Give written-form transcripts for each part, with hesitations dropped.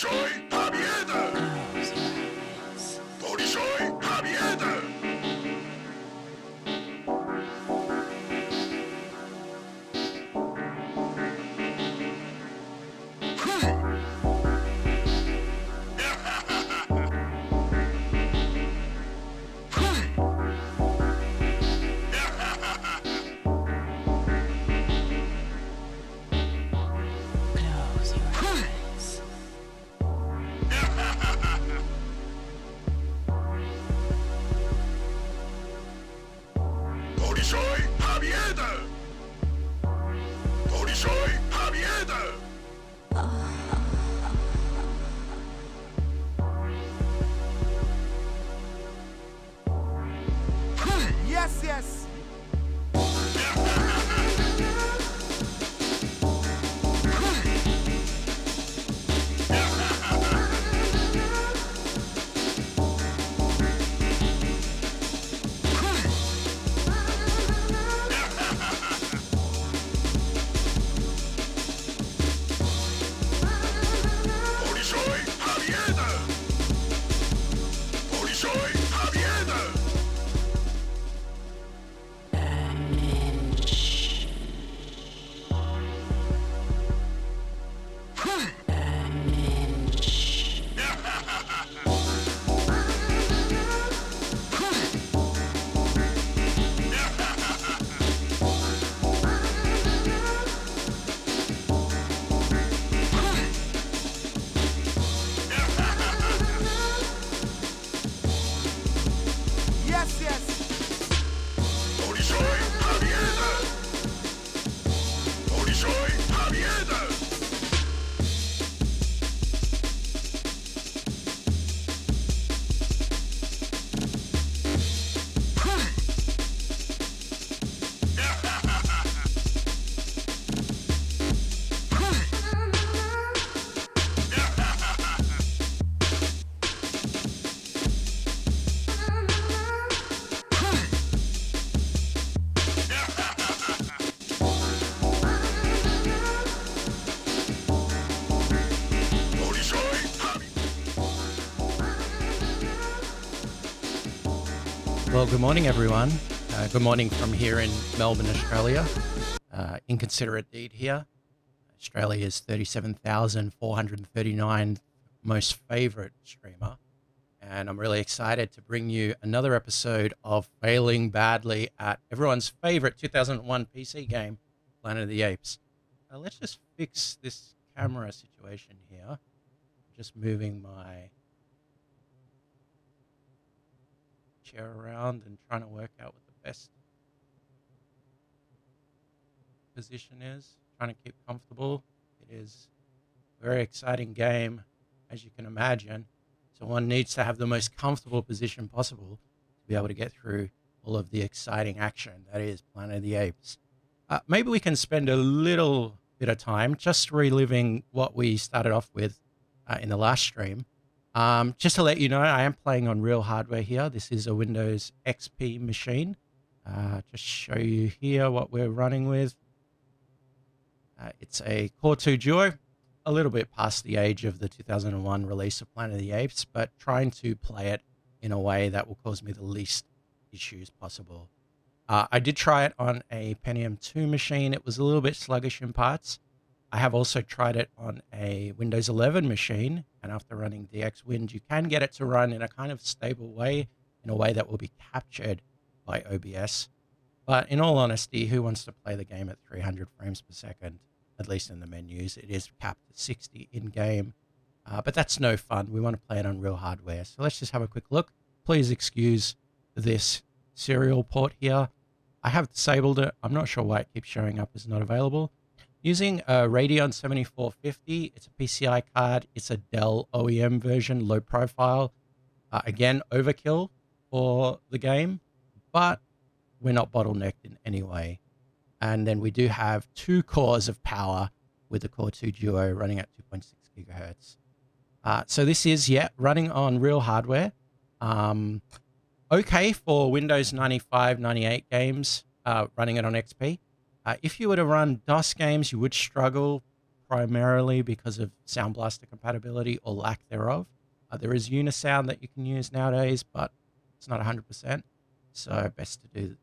Большой победа! Большой победа! Большой победа! Большой победа! Yes, yes. Большой победа! Большой победа! Yes, yes. Большой победа! Большой победа! Большой Well, good morning, everyone. Good morning from here in Melbourne, Australia. Inconsiderate deed here. Australia's 37,439 most favorite streamer. And I'm really excited to bring you another episode of failing badly at everyone's favorite 2001 PC game, Planet of the Apes. Let's just fix this camera situation here. Just moving my chair around and trying to work out what the best position is, trying to keep comfortable. It is a very exciting game, as you can imagine, so one needs to have the most comfortable position possible to be able to get through all of the exciting action that is Planet of the Apes. Maybe we can spend a little bit of time just reliving what we started off with in the last stream. Just to let you know, I am playing on real hardware here. This is a Windows XP machine. Just show you here what we're running with. It's a Core 2 Duo, a little bit past the age of the 2001 release of Planet of the Apes, but trying to play it in a way that will cause me the least issues possible. I did try it on a Pentium 2 machine. It was a little bit sluggish in parts. I have also tried it on a Windows 11 machine, and after running DXWind, you can get it to run in a kind of stable way, in a way that will be captured by OBS. But in all honesty, who wants to play the game at 300 frames per second, at least in the menus? It is capped at 60 in-game, but that's no fun. We want to play it on real hardware. So let's just have a quick look. Please excuse this serial port here. I have disabled it. I'm not sure why it keeps showing up as not available. Using a Radeon 7450, it's a PCI card. It's a Dell OEM version, low profile. Again, overkill for the game, but we're not bottlenecked in any way. And then we do have 2 cores of power with the Core 2 Duo running at 2.6 gigahertz. So this is, running on real hardware. Okay for Windows 95, 98 games, running it on XP. If you were to run DOS games, you would struggle primarily because of Sound Blaster compatibility or lack thereof. There is Unisound that you can use nowadays, but it's not 100%. So best to do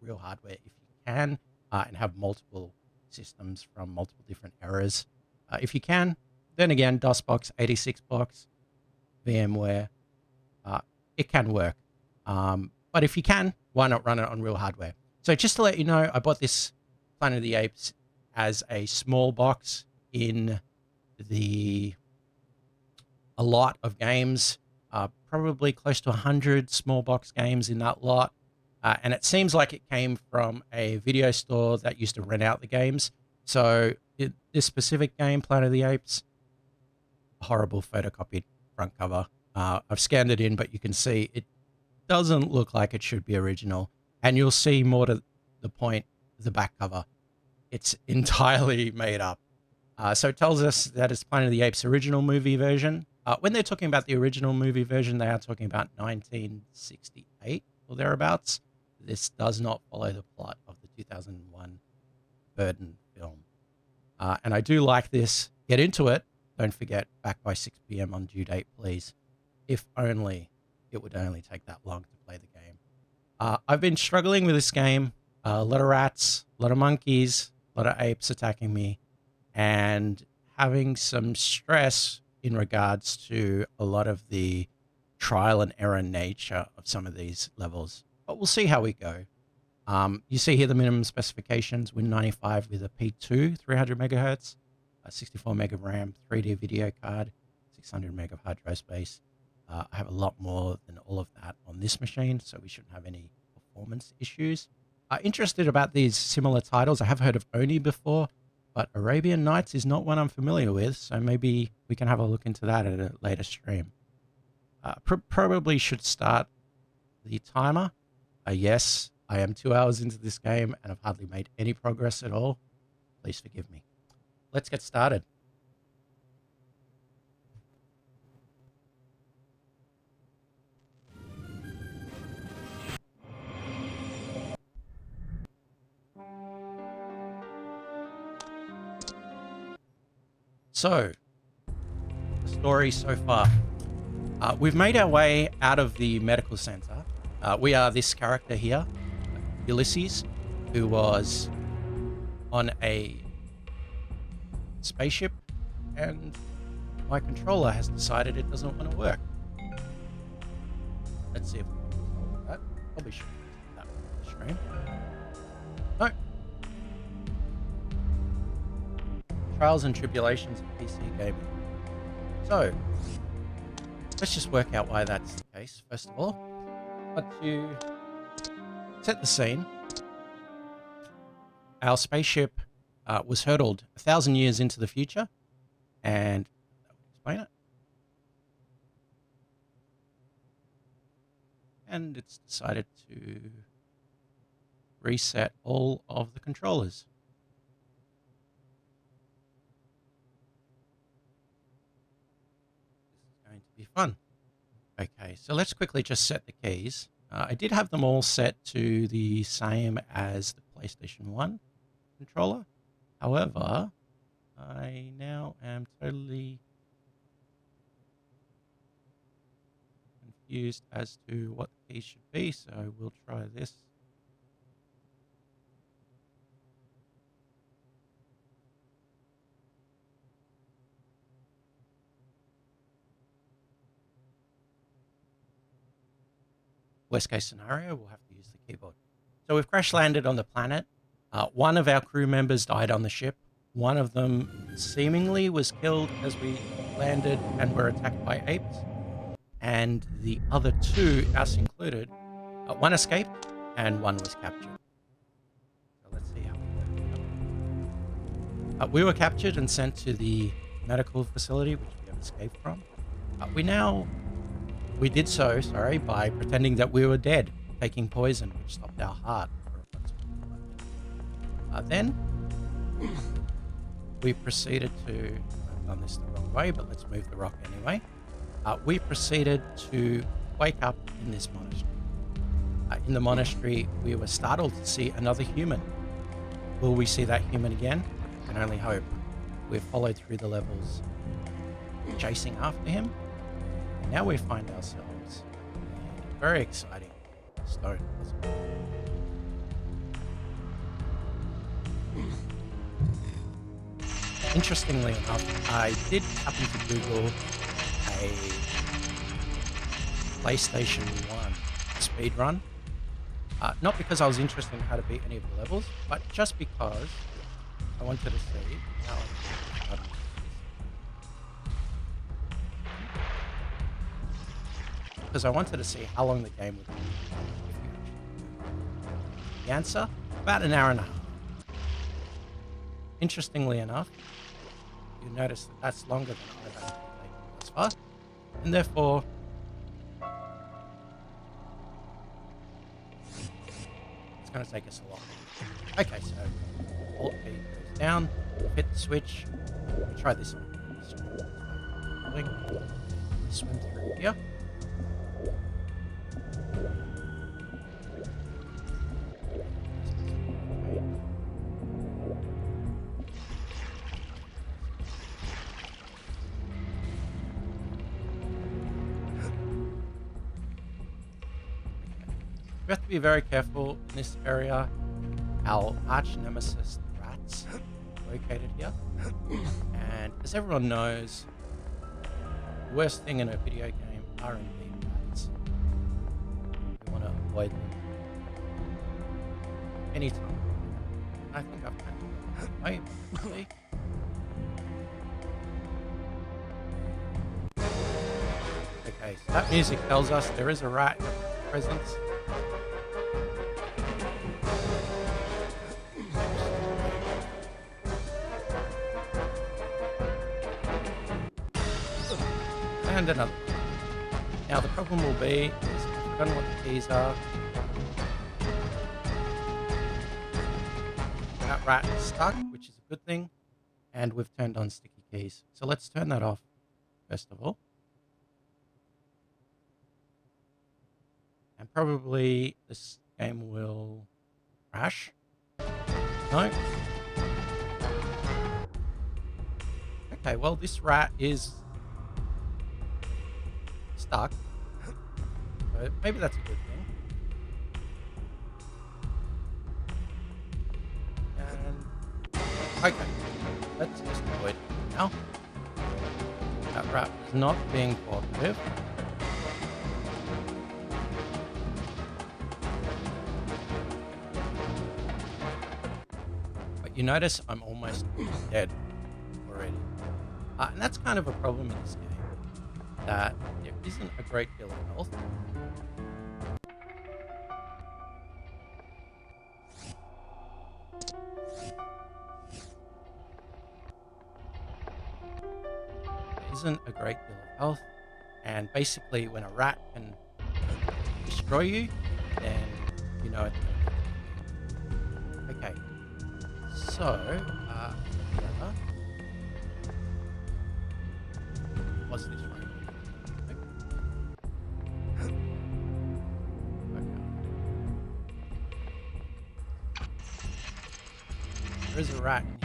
real hardware if you can, and have multiple systems from multiple different eras. If you can, then again, DOSBox, 86box, VMware, it can work. But if you can, why not run it on real hardware? So just to let you know, I bought this Planet of the Apes as a small box in a lot of games, probably close to 100 small box games in that lot. And it seems like it came from a video store that used to rent out the games. So this specific game, Planet of the Apes, horrible photocopied front cover. I've scanned it in, but you can see it doesn't look like it should be original. And you'll see more to the point, the back cover. It's entirely made up. So it tells us that it's Planet of the Apes original movie version. When they're talking about the original movie version, they are talking about 1968 or thereabouts. This does not follow the plot of the 2001 Burton film. And I do like this. Get into it. Don't forget, back by 6 p.m. on due date, please. If only it would only take that long to play the game. I've been struggling with this game. A lot of rats, a lot of monkeys, a lot of apes attacking me, and having some stress in regards to a lot of the trial and error nature of some of these levels. But we'll see how we go. You see here the minimum specifications: Win95 with a P2, 300 megahertz, a 64 meg of RAM, 3D video card, 600 meg of hard drive space. I have a lot more than all of that on this machine, so we shouldn't have any performance issues. Interested about these similar titles. I have heard of Oni before, but Arabian Nights is not one I'm familiar with, so maybe we can have a look into that at a later stream. Probably should start the timer. Yes, I am 2 hours into this game and I've hardly made any progress at all. Please forgive me. Let's get started. So, the story so far. We've made our way out of the medical center. We are this character here, Ulysses, who was on a spaceship, and my controller has decided it doesn't want to work. Let's see if we can control that. Probably should have that on the stream. No. Trials and tribulations of PC gaming. So, let's just work out why that's the case, first of all. But to set the scene, our spaceship was hurtled 1,000 years into the future, and that would explain it. And it's decided to reset all of the controllers. Be fun. Okay, so let's quickly just set the keys. I did have them all set to the same as the PlayStation 1 controller. However, I now am totally confused as to what the keys should be, so we'll try this. Worst case scenario, we'll have to use the keyboard. So we've crash landed on the planet. One of our crew members died on the ship. One of them seemingly was killed as we landed and were attacked by apes. And the other two, us included, one escaped and one was captured. So let's see how we go. We were captured and sent to the medical facility, which we have escaped from. We did so, by pretending that we were dead, taking poison, which stopped our heart for approximately 5 minutes. Then, we proceeded to, I've done this the wrong way, but let's move the rock anyway. We proceeded to wake up in this monastery. In the monastery, we were startled to see another human. Will we see that human again? Can only hope. we've followed through the levels chasing after him. And now we find ourselves in a very exciting stone puzzle. Interestingly enough, I did happen to Google a PlayStation 1 speedrun. Not because I was interested in how to beat any of the levels, but just because I wanted to see how because I wanted to see how long the game would be if you actually do. The answer? About an hour and a half. Interestingly enough, you notice that that's longer than I've actually taken thus far, and therefore it's going to take us a lot. Okay, so Alt key goes down, hit the switch. We try this on. Swim through here. We have to be very careful in this area. Our arch nemesis, the rats, are located here. And as everyone knows, the worst thing in a video game are indeed rats. We want to avoid them anytime. I think I've kind of way, probably. Okay, so that music tells us there is a rat presence. And another. Now the problem will be is I've forgotten what the keys are. That rat is stuck, which is a good thing, and we've turned on sticky keys. So let's turn that off first of all. And probably this game will crash. No. Okay, well this rat is stuck. So maybe that's a good thing. And okay, let's just avoid it now. That rat is not being cooperative. But you notice I'm almost dead already. And that's kind of a problem in this game. That there isn't a great deal of health. There isn't a great deal of health, and basically when a rat can destroy you, then you know it's going to. Okay, so yeah. What's this right? There is a rat in here.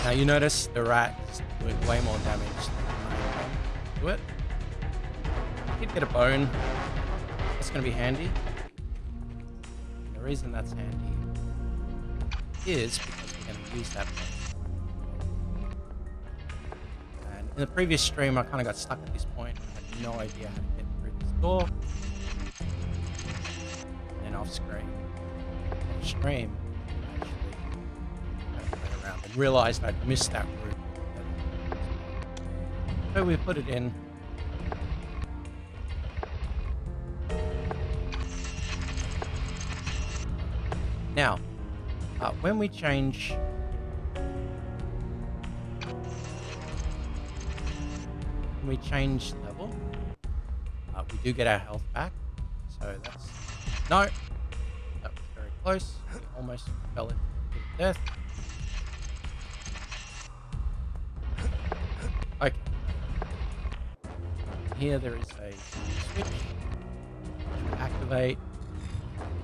Now you notice the rat is doing way more damage than I can do it. I did get a bone. That's going to be handy. And the reason that's handy is because we're going to use that bone. And in the previous stream, I kind of got stuck at this point. I had no idea how to get through this door. Off stream, actually play around and realized I'd missed that route. So we put it in. Now, when we change level, we do get our health back. So that's no. That was very close. We almost fell into death. Okay. Here there is a switch which will activate.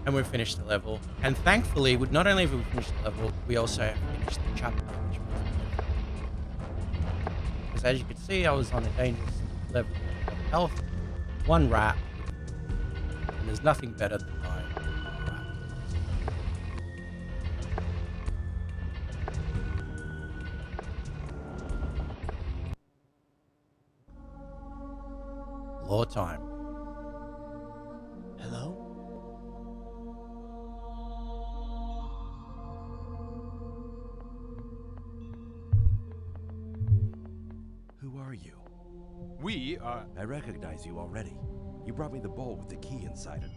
And we've finished the level. And thankfully, not only have we finished the level, we also have finished the chapter, which was because as you can see, I was on a dangerous level of health. One rat, and there's nothing better than dying from a rat. Lore time. Hello? Who are you? We are... I recognize you already. You brought me the bowl with the key inside it.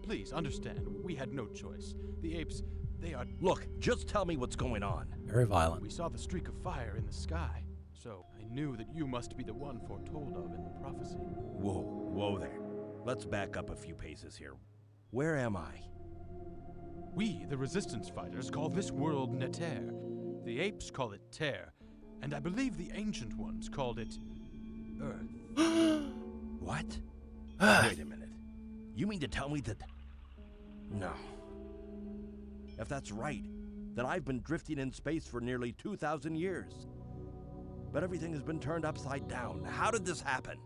Please, understand, we had no choice. The apes, they are... Look, just tell me what's going on. Very violent. We saw the streak of fire in the sky, so I knew that you must be the one foretold of in the prophecy. Whoa there. Let's back up a few paces here. Where am I? We, the resistance fighters, call this world Neter. The apes call it Ter, and I believe the ancient ones called it Earth. What? Wait a minute. You mean to tell me that... No. If that's right, then I've been drifting in space for nearly 2,000 years. But everything has been turned upside down. How did this happen?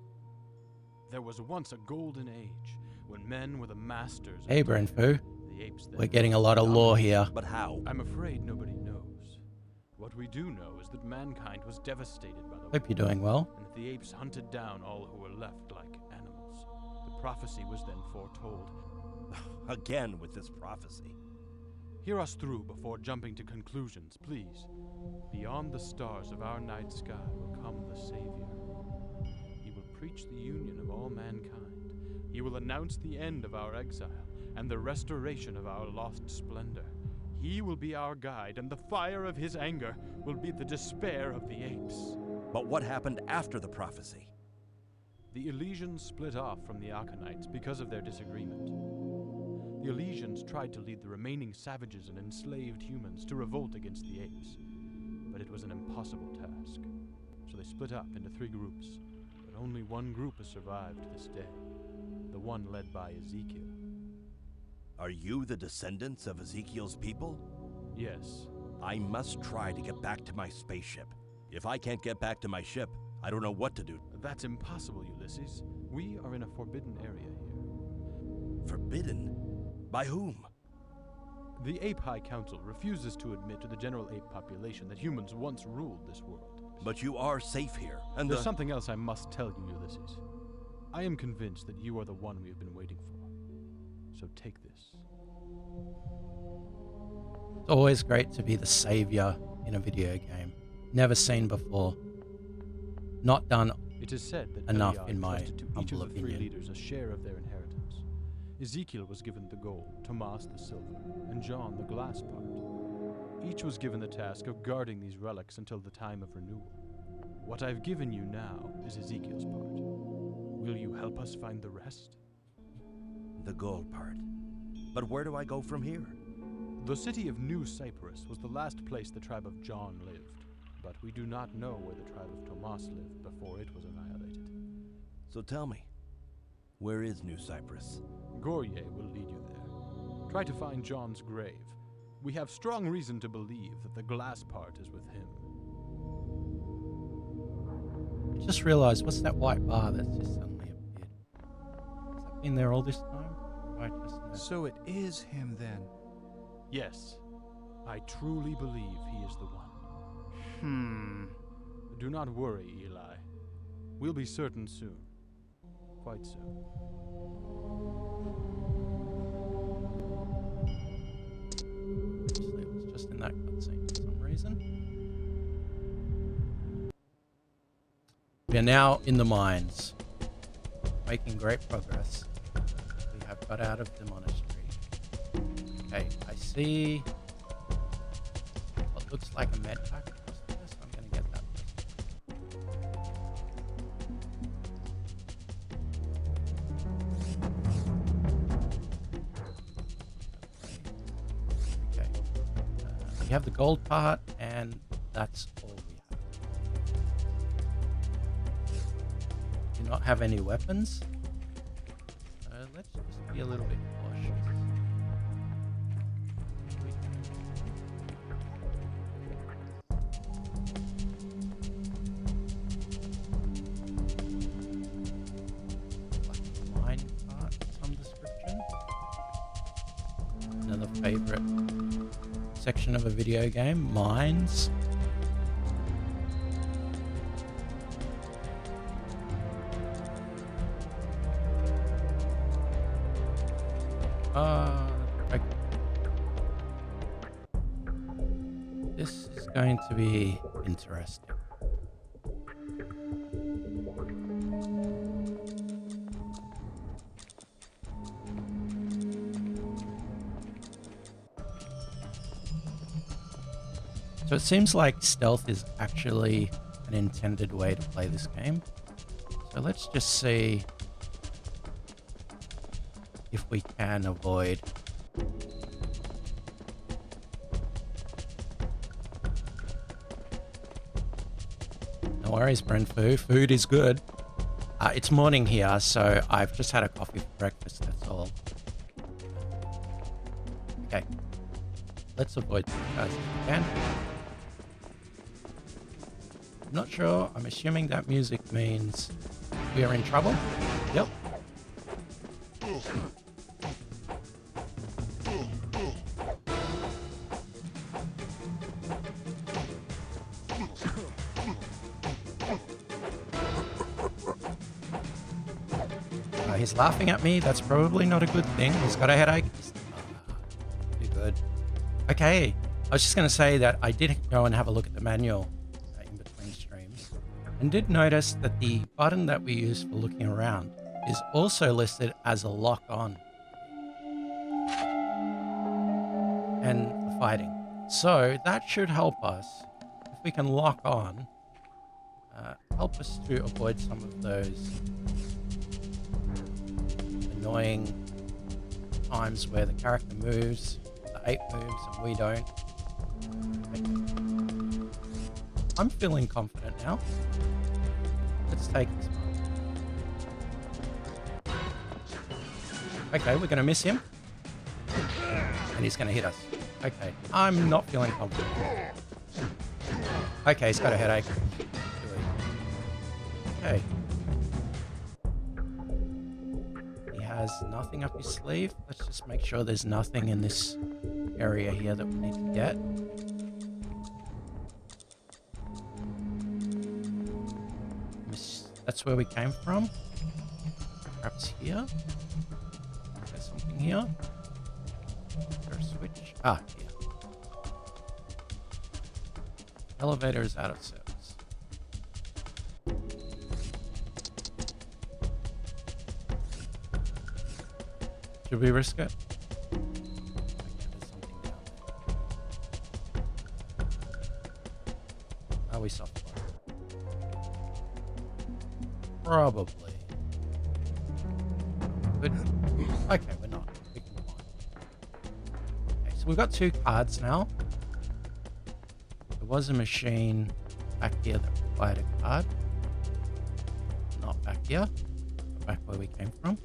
There was once a golden age, when men were the masters of Hey, Brenfu. the apes then We're getting a lot of lore here. But how? I'm afraid nobody knows. What we do know is that mankind was devastated by the Hope you're doing well. and that the apes hunted down all who were left like animals. The prophecy was then foretold. Again with this prophecy. Hear us through before jumping to conclusions, please. Beyond the stars of our night sky will come the Savior. He will preach the union of all mankind. He will announce the end of our exile and the restoration of our lost splendor. He will be our guide, and the fire of his anger will be the despair of the apes. But what happened after the prophecy? The Elysians split off from the Aconites because of their disagreement. The Elysians tried to lead the remaining savages and enslaved humans to revolt against the apes, but it was an impossible task. So they split up into 3 groups, but only one group has survived to this day, the one led by Ezekiel. Are you the descendants of Ezekiel's people? Yes, I must try to get back to my spaceship. If I can't get back to my ship, I don't know what to do. that's impossible, Ulysses. We are in a forbidden area here. Forbidden? By whom? The Ape High Council refuses to admit to the general ape population that humans once ruled this world. But you are safe here, and There's something else I must tell you, Ulysses. I am convinced that you are the one we have been waiting for. So take this. It's always great to be the savior in a video game. Never seen before. Not done. It is said that Enough, Eliab in my trusted to each of humble the 3 opinion. leaders a share of their inheritance. Ezekiel was given the gold, Tomas the silver, and John the glass part. Each was given the task of guarding these relics until the time of renewal. What I've given you now is Ezekiel's part. Will you help us find the rest? the gold part. But where do I go from here? The city of New Cyprus was the last place the tribe of John lived, but we do not know where the tribe of Tomas lived before it was annihilated. So tell me, where is New Cyprus? Goryeo will lead you there. Try to find John's grave. We have strong reason to believe that the glass part is with him. I just realized, what's that white bar that's just suddenly appeared? Has that been there all this time? Or have I just noticed? So it is him then. Yes, I truly believe he is the one. Do not worry, Eli. We'll be certain soon. Quite soon. Obviously, it was just in that cutscene for some reason. We are now in the mines, making great progress. We have got out of the monastery. Okay, I see what looks like a med pack across there, so I'm going to get that. Okay, we have the gold part, and that's all we have. Do not have any weapons. Let's just be a little bit cautious. favorite section of a video game, mines. Okay. This is going to be interesting. So it seems like stealth is actually an intended way to play this game. So let's just see if we can avoid. No worries, Brenfu. Food is good. It's morning here, so I've just had a coffee for breakfast, that's all. Okay. Let's avoid these guys if we can. I'm not sure. I'm assuming that music means we are in trouble. Yep. He's laughing at me. That's probably not a good thing. He's got a headache. Too good. Okay. I was just going to say that I did go and have a look at the manual in between streams and did notice that the button that we use for looking around is also listed as a lock on and for fighting. So that should help us if we can lock on, help us to avoid some of those annoying times where the character moves, the ape moves, and we don't. Okay. I'm feeling confident now. Let's take this one. Okay, we're going to miss him. And he's going to hit us. Okay, I'm not feeling confident. Okay, he's got a headache. Okay. Has nothing up his sleeve. Let's just make sure there's nothing in this area here that we need to get. That's where we came from. Perhaps here. There's something here. Is there a switch? Ah, here. Elevator is out of service. Should we risk it? Okay, there's something down there. Are we soft? Probably. Good. Okay, we're not. We can move on. Okay, so we've got 2 cards now. There was a machine back here that required a card. Not back here. Back where we came from.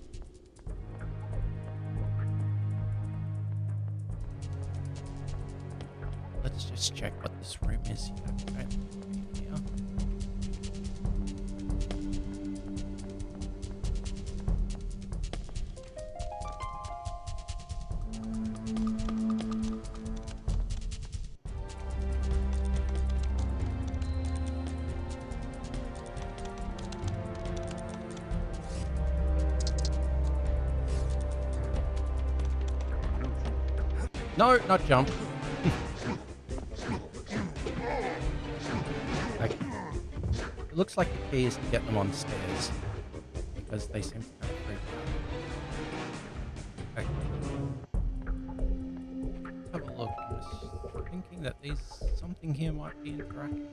Let's just check what this room is here. Okay. Here. No, not jump. Okay. It looks like the key is to get them on stairs because they seem to kind of freak out. Okay. Let's have a look. I'm just thinking that something here might be interacting.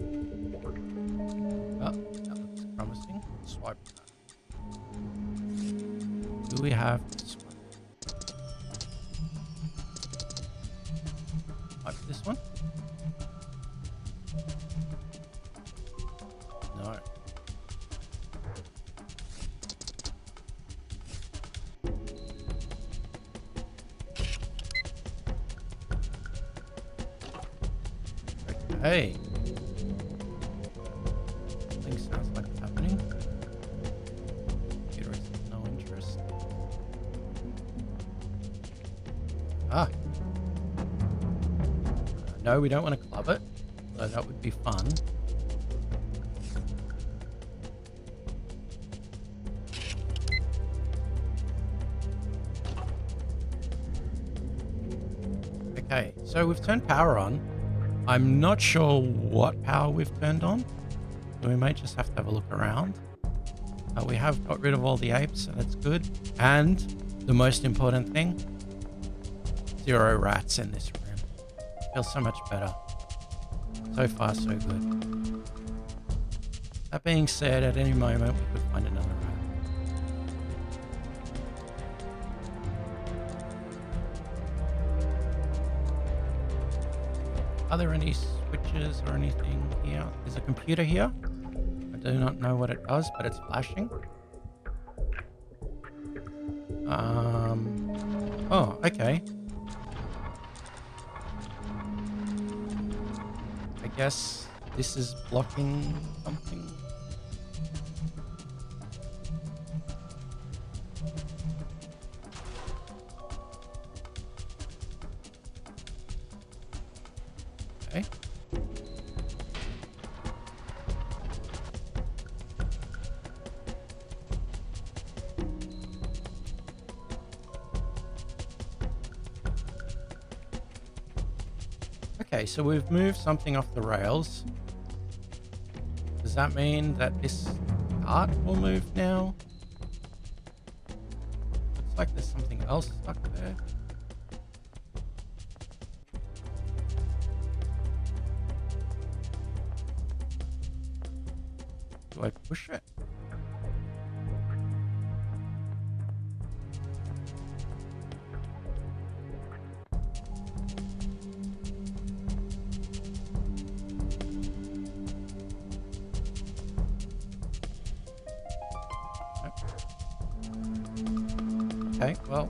Oh, that looks promising. Swipe that. Do we have this one? This one? No. Okay. Something sounds like it's happening. Computer has no interest. Ah. No, we don't want to club it. So that would be fun. Okay, so we've turned power on. I'm not sure what power we've turned on. So we may just have to have a look around. We have got rid of all the apes, so that's good. And the most important thing, 0 rats in this room. Feels so much better. So far, so good. That being said, at any moment we could find another rat. Are there any switches or anything here? There's a computer here. I do not know what it does, but it's flashing. Oh, okay. I guess this is blocking something. Okay. Okay, so we've moved something off the rails. Does that mean that this cart will move now? Looks like there's something else stuck there. Do I push it? Okay, well.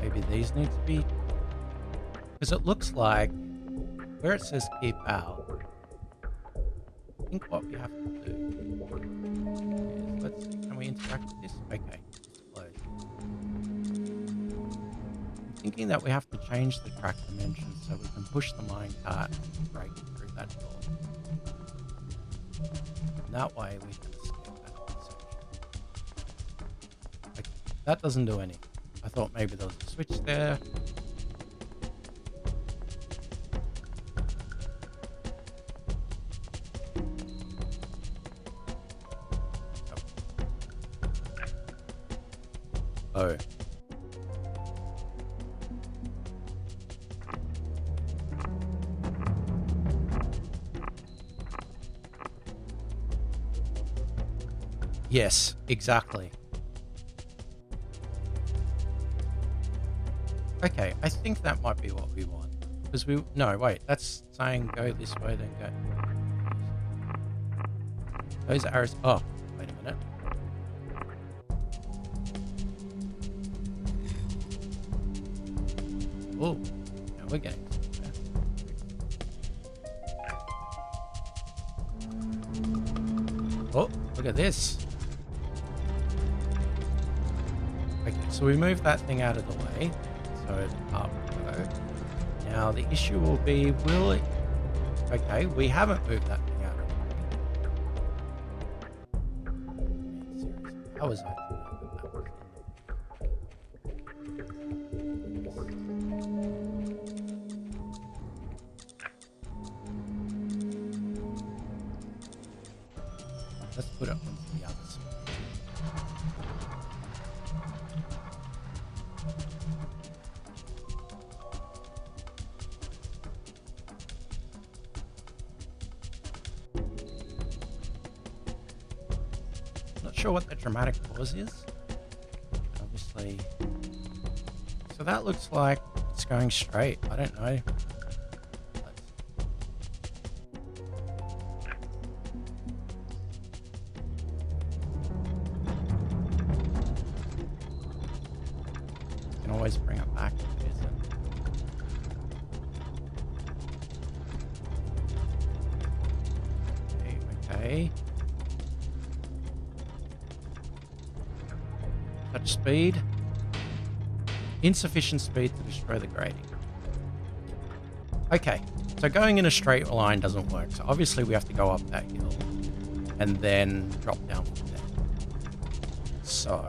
Maybe these need to be... Because it looks like where it says keep out, I think what we have to do is, let's see, can we interact with this? Okay, it's closed. I'm thinking that we have to change the track dimensions so we can push the minecart and break through that door. And that way we can escape that section. Okay, that doesn't do anything. I thought maybe there was a switch there. Oh. Yes, exactly. Okay, I think that might be what we want. Because we... No, wait. That's saying go this way, then go... Those arrows... Oh, wait a minute. Oh, now we're getting somewhere. Oh, look at this. Okay, so we moved that thing out of the way. So up we go. Now the issue will be, will it... Okay, we haven't moved that thing out of the way. Seriously, how was I to know that that was Let's put it onto the other side. Sure what the dramatic pause is. Obviously. So that looks like it's going straight. I don't know. You can always bring it back if it isn't. Okay, we're Okay. Touch speed. Insufficient speed to destroy the grating. Okay, so going in a straight line doesn't work. So obviously we have to go up that hill and then drop down from there. So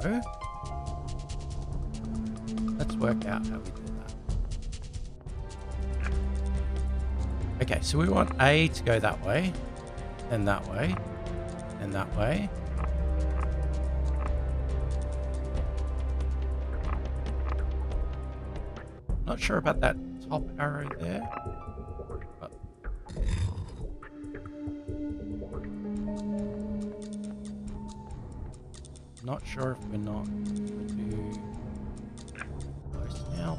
let's work out how we do that. Okay, so we want A to go that way, then that way, and that way. Not sure about that top arrow there. But not sure if we're not too close now.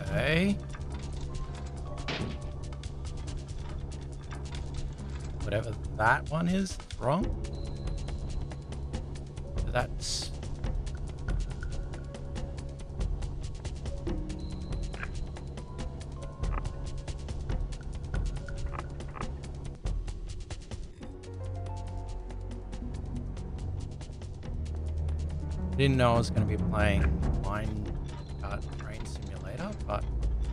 Okay. Whatever that one is, it's wrong. That's didn't know I was going to be playing Minecart Train Simulator, but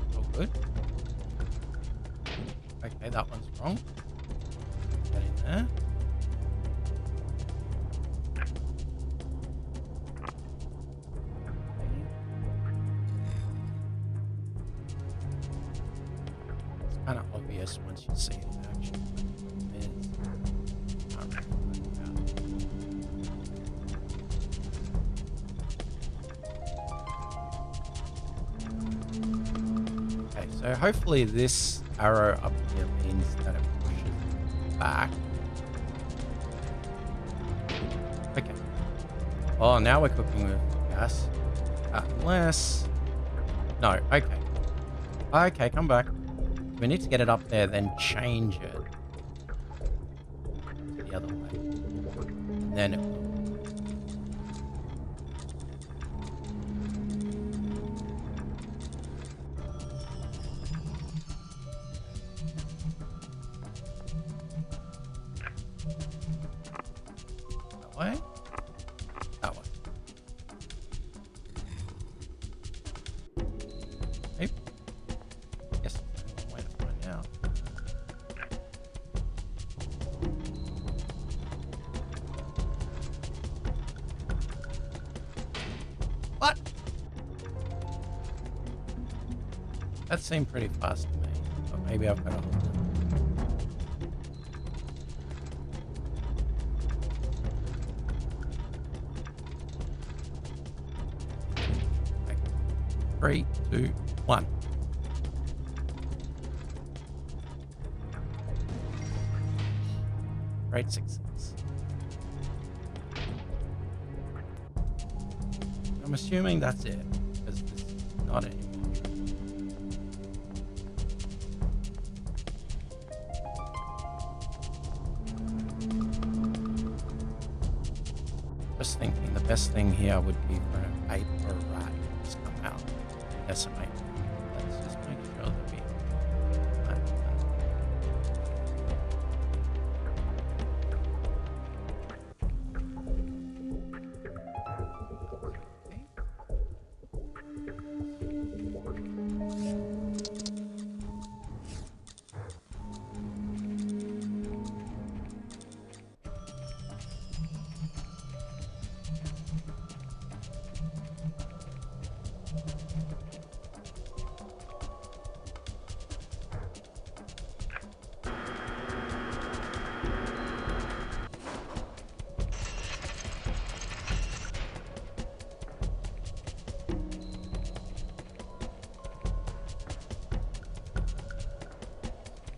it's all good. Okay, that one's wrong. Get in there. It's kind of obvious once you see it in action. Can't really work it out. Okay, so hopefully this arrow up here means that it pushes back. Okay. Oh, now we're cooking with gas. Unless... No, okay. Okay, come back. We need to get it up there, then change it to the other way. And then it will... That way? That way. Okay. Yes, there's only one way to find out. What? That seemed pretty fast to me, but maybe I've got to hold it. Okay. 3, 2, 1. Great success. I'm assuming that's it, because there's not anymore. Just thinking the best thing here would be for an ape or a rat to just come out and decimate. Let's just make sure that we plan for that. Okay.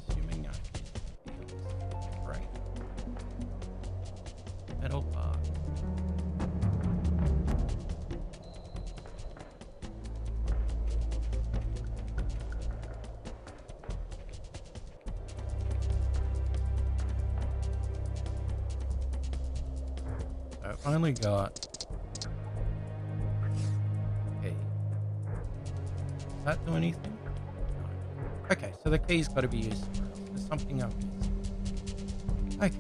Assuming I can feel right. Metal bar. So I've only got... Okay. Does that do anything? No. Okay, so the key's got to be used somewhere else. There's something I've missed. Okay.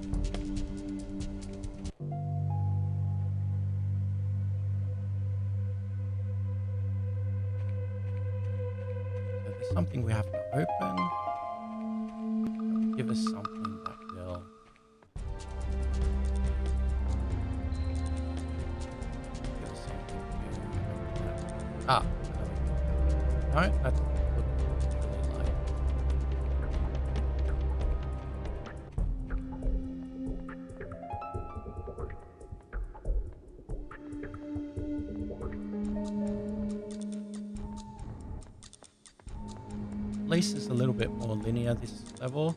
So there's something we have to open. That will give us something that will... give us something to open that. Ah, no, that's what it's really like. At least it's a little bit more linear this level,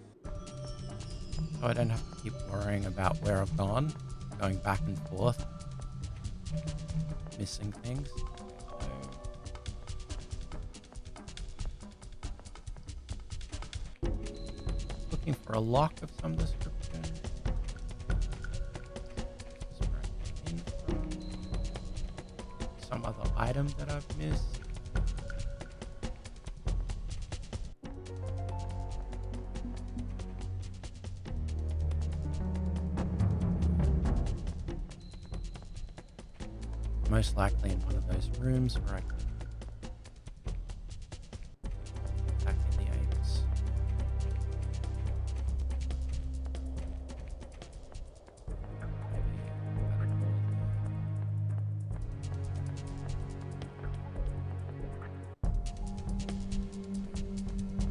so I don't have to keep worrying about where I've gone, going back and forth, missing things. So, looking for a lock of some description. This is where I came from. Some other item that I've missed. Most likely in one of those rooms where I can back in the apes.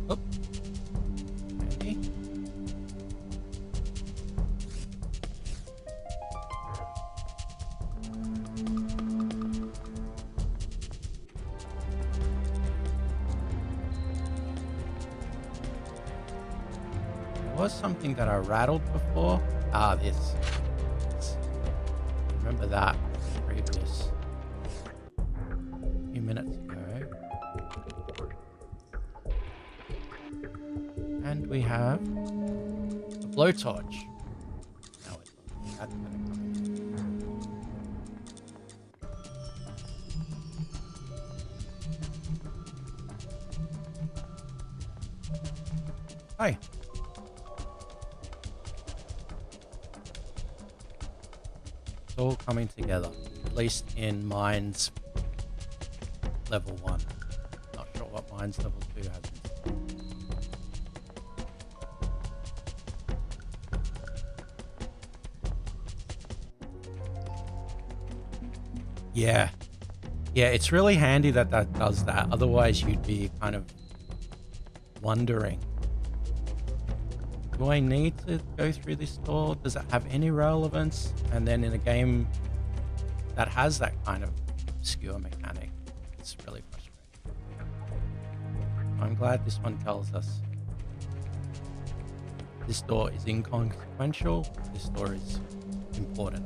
Oh, okay. Was something that I rattled before. Ah, this. Remember that previous few minutes ago. And we have a blowtorch. Now that's gonna come in. Hi. All coming together, at least in Mines level 1. Not sure what Mines level 2 has. Yeah. Yeah, it's really handy that that does that. Otherwise, you'd be kind of wondering, do I need to go through this door? Does it have any relevance? And then in a game that has that kind of obscure mechanic, it's really frustrating. I'm glad this one tells us this door is inconsequential, this door is important.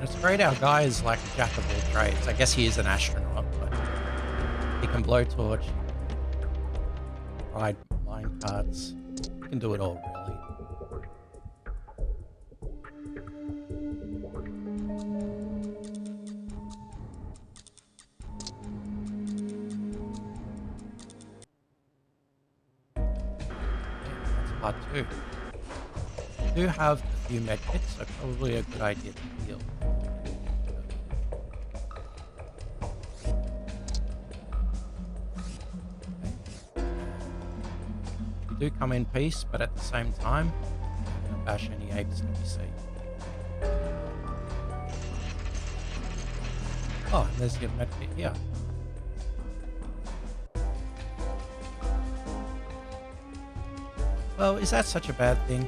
It's great our guy is like a jack of all trades. I guess he is an astronaut, but he can blowtorch, ride mine carts. He can do it all, really. That's part 2. I do have a few medkits, so probably a good idea to heal. Do come in peace, but at the same time, I'm gonna bash any apes that we see. Oh, and there's your medkit here. Well, is that such a bad thing?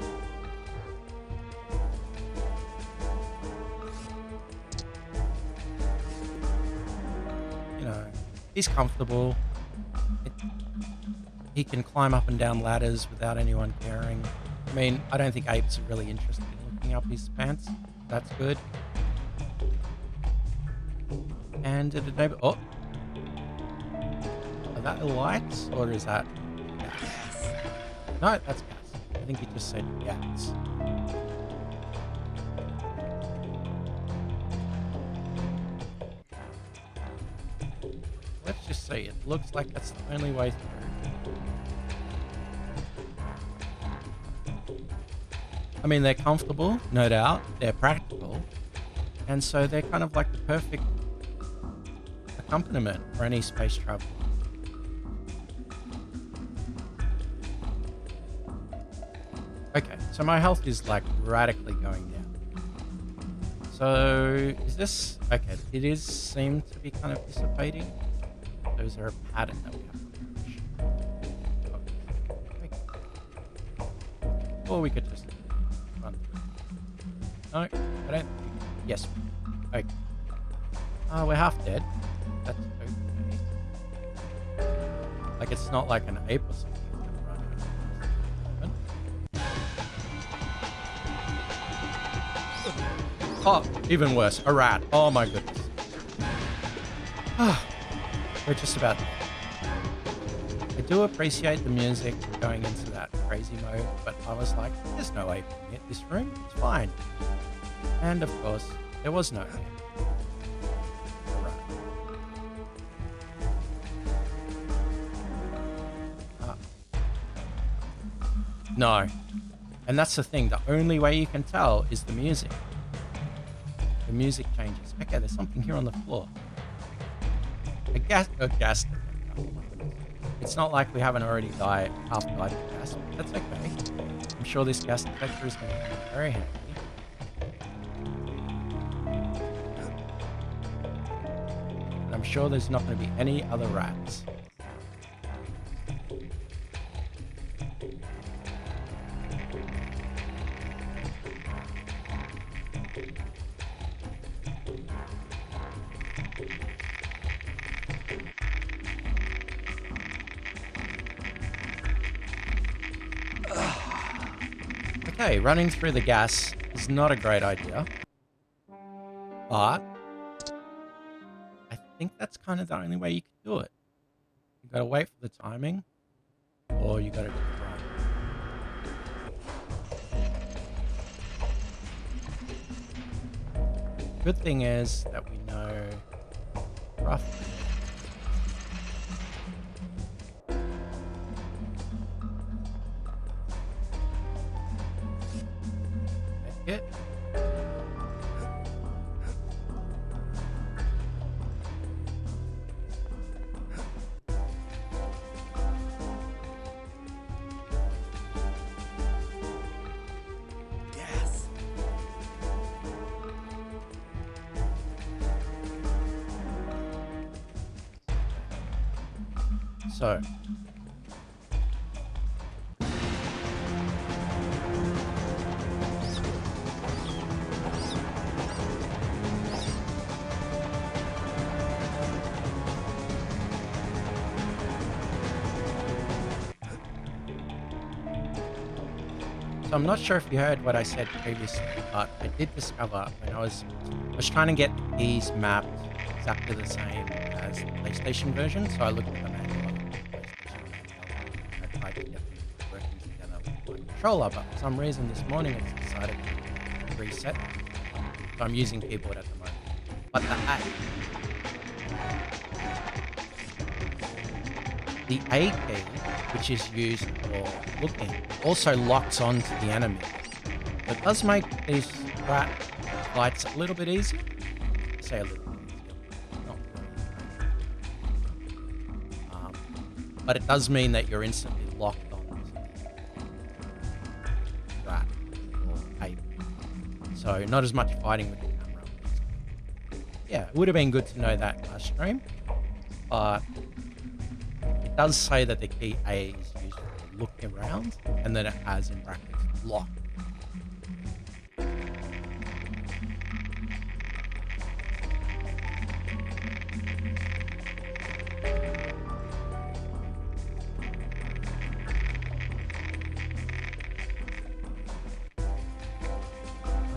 You know, he's comfortable. He can climb up and down ladders without anyone caring. I mean, I don't think apes are really interested in looking up his pants. That's good. And did it enable... Oh! that a light or is that gas? No, that's gas. I think you just said gas. Let's just say it looks like that's the only way through. I mean, they're comfortable, no doubt. They're practical. And so they're kind of like the perfect accompaniment for any space travel. Okay, so my health is like radically going down. So is this... Okay, it is seem to be kind of dissipating. Those are a pattern that we have to push. Okay. Or we could just run through. No, I don't... Yes. Okay. Oh, we're half dead. That's okay. Like, it's not like an ape or something. Oh, even worse. A rat. Oh my goodness. We're just about there. I do appreciate the music going into that crazy mode, but I was like, there's no ape in this room. It's fine. And of course, there was no ape. A rat. No. And that's the thing. The only way you can tell is the music. The music changes. Okay, there's something here on the floor. A gas detector. Oh my goodness. It's not like we haven't already half died of gas, but that's okay. I'm sure this gas detector is going to be very handy. And I'm sure there's not going to be any other rats. Okay, running through the gas is not a great idea, but I think that's kind of the only way you can do it. You gotta wait for the timing, or you gotta just run. Good thing is that we know roughly. It. Gas. So. So I'm not sure if you heard what I said previously, but I did discover when I was trying to get the keys mapped exactly the same as the PlayStation version. So I looked at the manual of the PlayStation manual and I tried to get them working together with my controller, but for some reason this morning it's decided to reset. So I'm using keyboard at the moment. But the A key, which is used for looking, also locks onto the enemy. It does make these rat fights a little bit easier. Say a little bit easier. Not really. But it does mean that you're instantly locked on to the rat or ape. So not as much fighting with the camera. Yeah, it would have been good to know that last stream, but it does say that the key A is used for looking around, and then it has in brackets lock.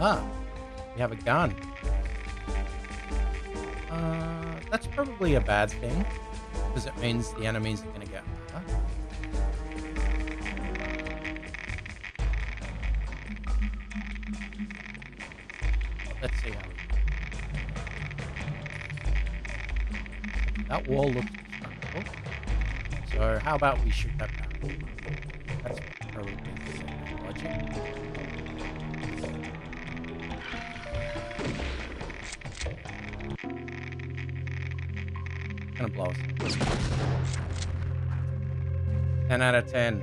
Ah, we have a gun. That's probably a bad thing. because it means the enemies are going to get harder. Let's see how we do. That wall looks destructible. So how about we shoot that barrel? That's probably the logic. Gonna blow us. 10 out of 10.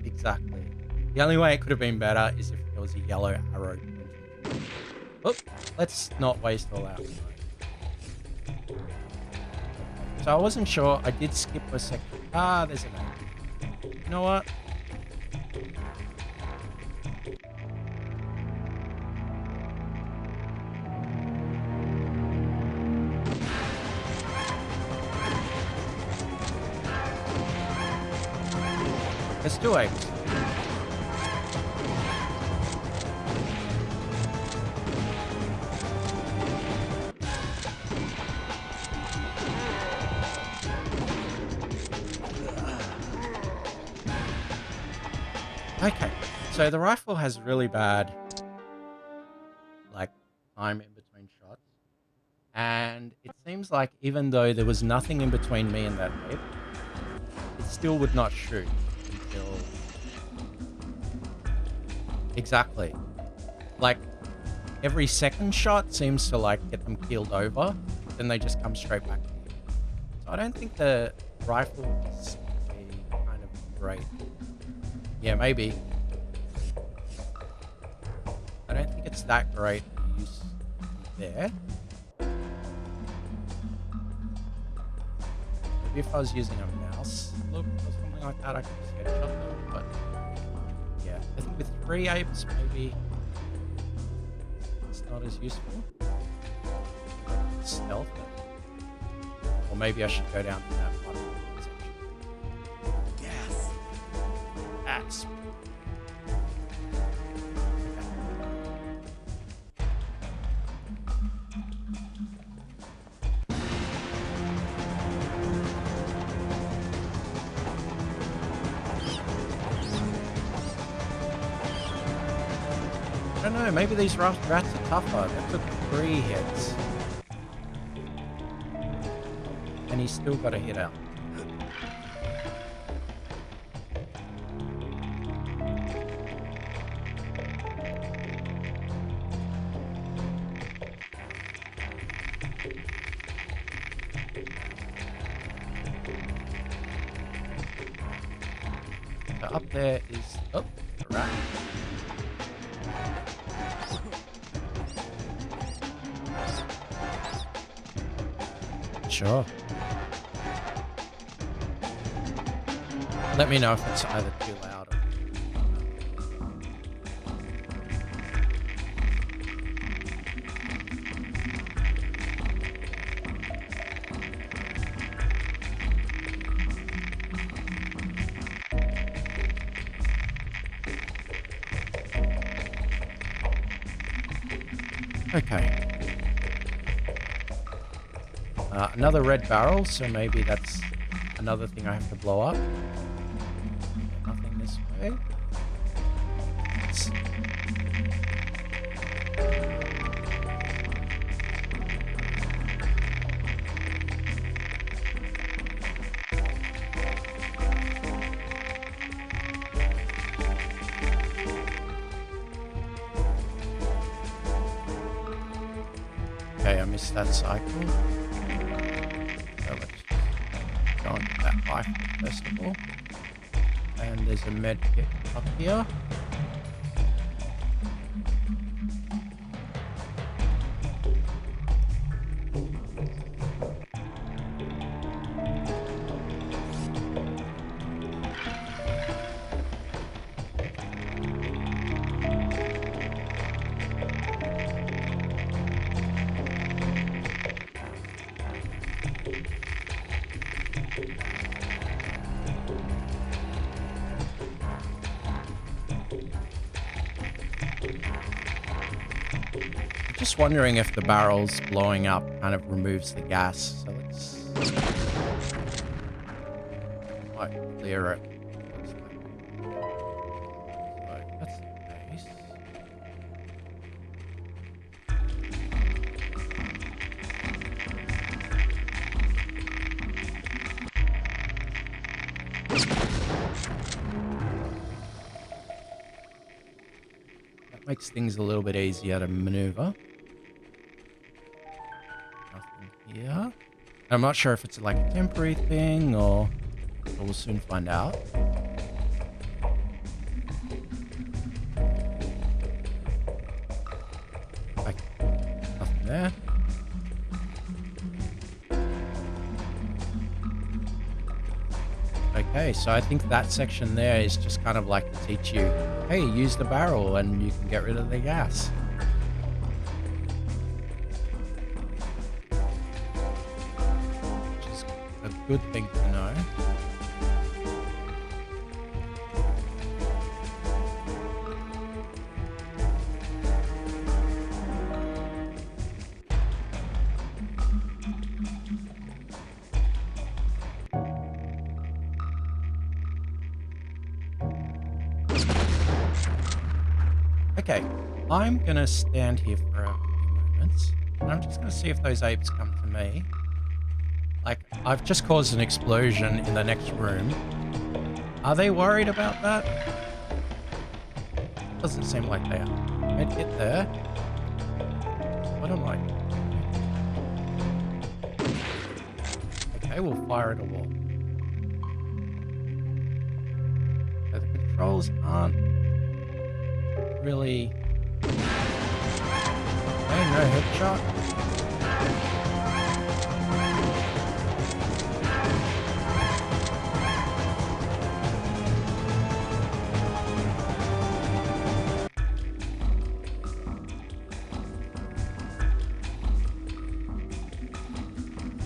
Exactly. The only way it could have been better is if there was a yellow arrow. Oh, let's not waste all our time. So I wasn't sure. I did skip a second. Ah, there's an ape. You know what? There's 2 apes. Okay, so the rifle has really bad, like, time in between shots. And it seems like even though there was nothing in between me and that ape, it still would not shoot until... Exactly. Like, every second shot seems to, like, get them keeled over, then they just come straight back to you. So I don't think the rifle is a kind of great... Yeah, maybe. I don't think it's that great use there. Maybe if I was using a mouse look or something like that, I could just headshot them. But yeah, I think with 3 apes, maybe it's not as useful. Stealth it. Or maybe I should go down to that one section. Yes. That's... I don't know, maybe these rats are tougher. That took 3 hits. And he's still got a hit out. So up there is... Oh, a rat. Sure. Let me know if it's either too loud or... Okay. Another red barrel, so maybe that's another thing I have to blow up. Nothing this way. Okay, I missed that cycle. So let's go on to that life first of all. And there's a med kit up here. Just wondering if the barrels blowing up kind of removes the gas. So let's might clear it. Looks like. So that's the base. That makes things a little bit easier to maneuver. Nothing here. I'm not sure if it's like a temporary thing or we'll soon find out. Like, nothing there. Okay, so I think that section there is just kind of like to teach you, hey, use the barrel and you can get rid of the gas. Which is a good thing to know. Okay, I'm gonna stand here for a few moments, and I'm just gonna see if those apes come to me. Like, I've just caused an explosion in the next room. Are they worried about that? Doesn't seem like they are. I'd hit there. What am I? Okay, we'll fire at a wall. So the controls aren't really... Okay, no headshot.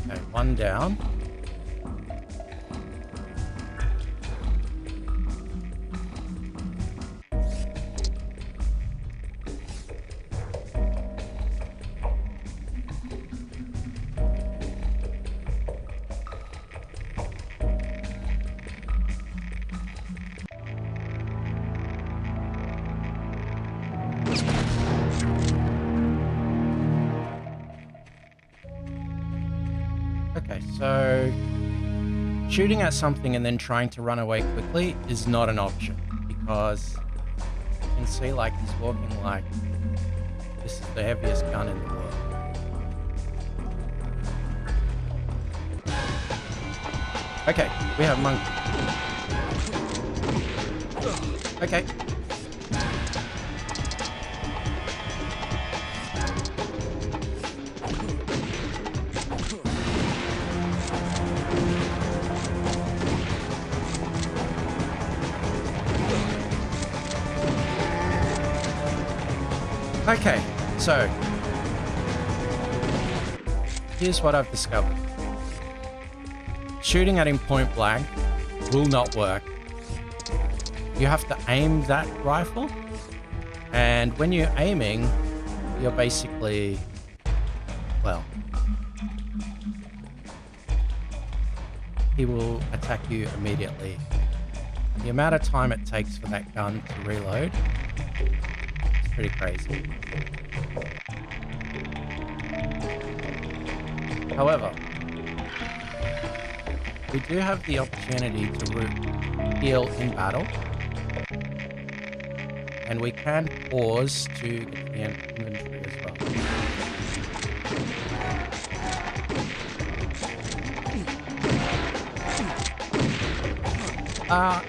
Okay, one down. Okay, so shooting at something and then trying to run away quickly is not an option because you can see like he's walking like this is the heaviest gun in the world. Okay, we have monkey. Okay. Okay, so here's what I've discovered. Shooting at him point blank will not work. You have to aim that rifle, and when you're aiming, you're basically, well, he will attack you immediately. The amount of time it takes for that gun to reload is pretty crazy. However, we do have the opportunity to heal in battle, and we can pause to get the inventory as well.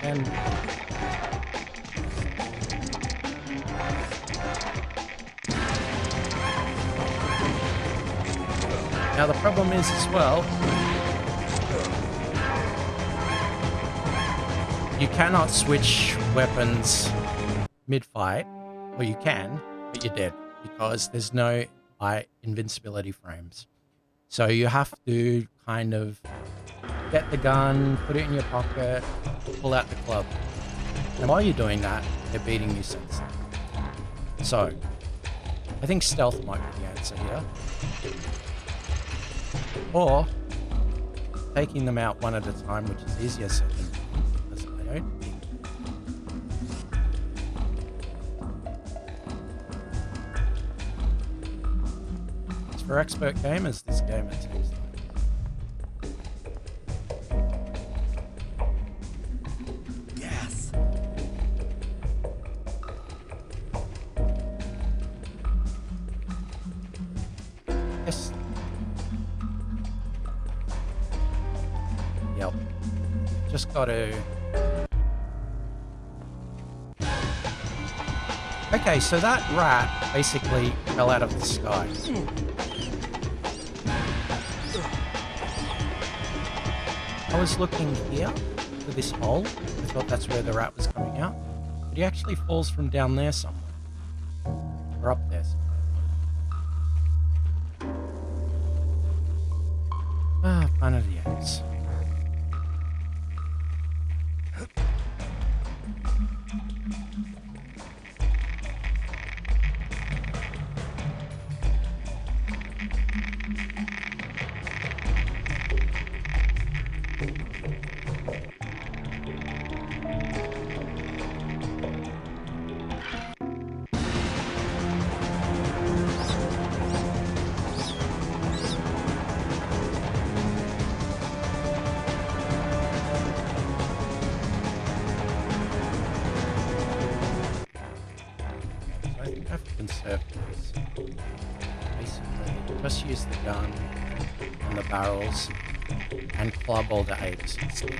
And now the problem is as well, you cannot switch weapons mid-fight, or you can, but you're dead because there's no invincibility frames. So you have to kind of get the gun, put it in your pocket, pull out the club. And while you're doing that, they're beating you senseless. So, I think stealth might be the answer here. Or taking them out one at a time, which is easier said than done. don't think. It's for expert gamers, this game, it seems like. Yes. Yes. Yep. Just got to... Okay, so that rat basically fell out of the sky. I was looking here for this hole. I thought that's where the rat was coming out. But he actually falls from down there somewhere. Or up there somewhere. Ah, Planet of the Apes. I think I have to conserve these. Basically, just use the gun and the barrels and club all the apes instead.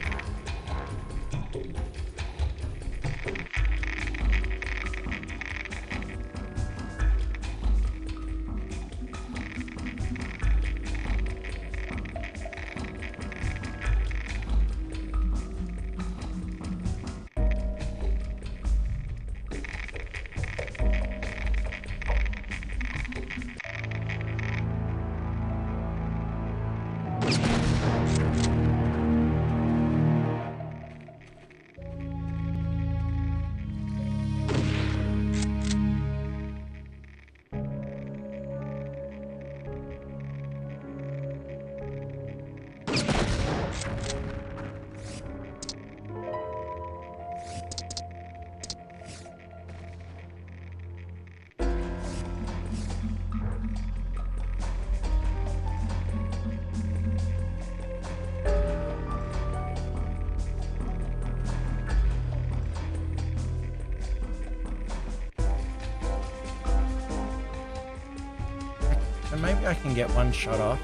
So maybe I can get one shot off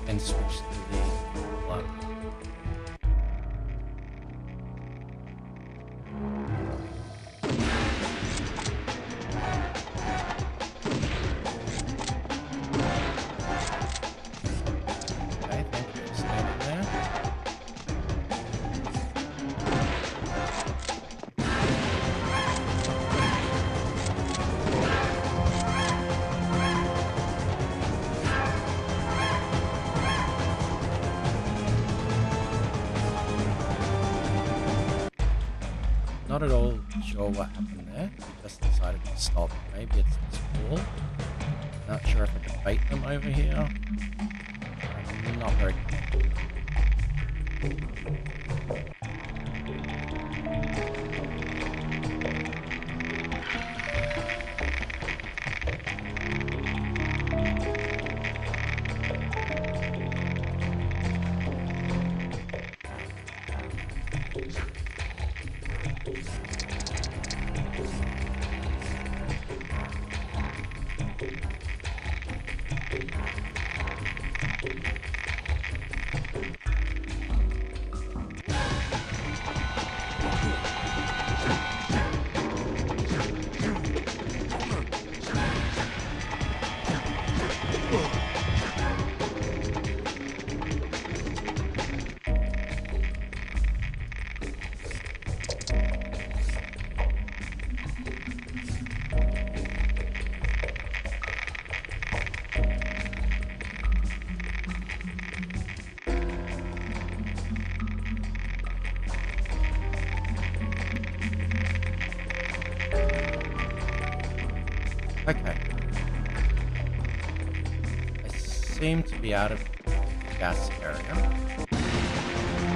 and switch to the plug. Okay, thank you for standing there. Not at all sure what happened there. He just decided to stop. Maybe it's this wall. Not sure if I can bait them over here. I'm not very comfortable. Okay. I seem to be out of the gas area.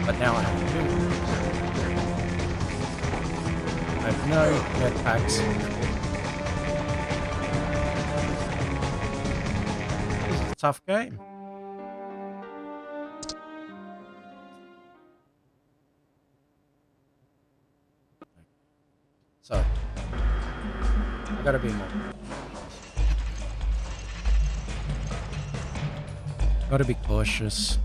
But now I have two. I have no jetpacks. This is a tough game. So, I gotta be more. Gotta be cautious.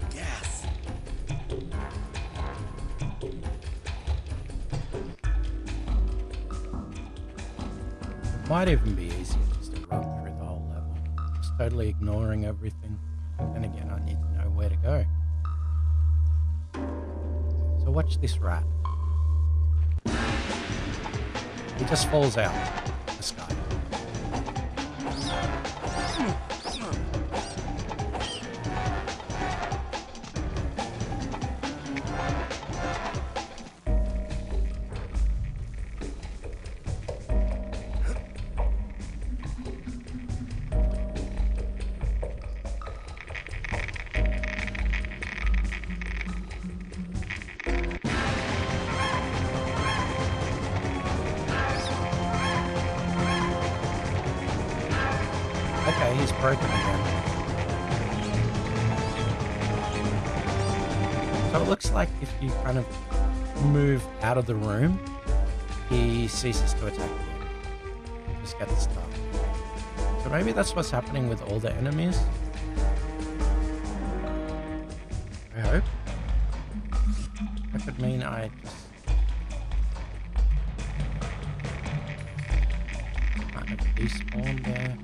Gas. Might even be easier just to run through the whole level. Just totally ignoring everything. And again, I need to know where to go. So watch this rat. He just falls out of the sky. Okay, he's broken again. So it looks like if you kind of move out of the room, he ceases to attack you. Just gets stuck. So maybe that's what's happening with all the enemies. I hope. That could mean I just kind of despawn there.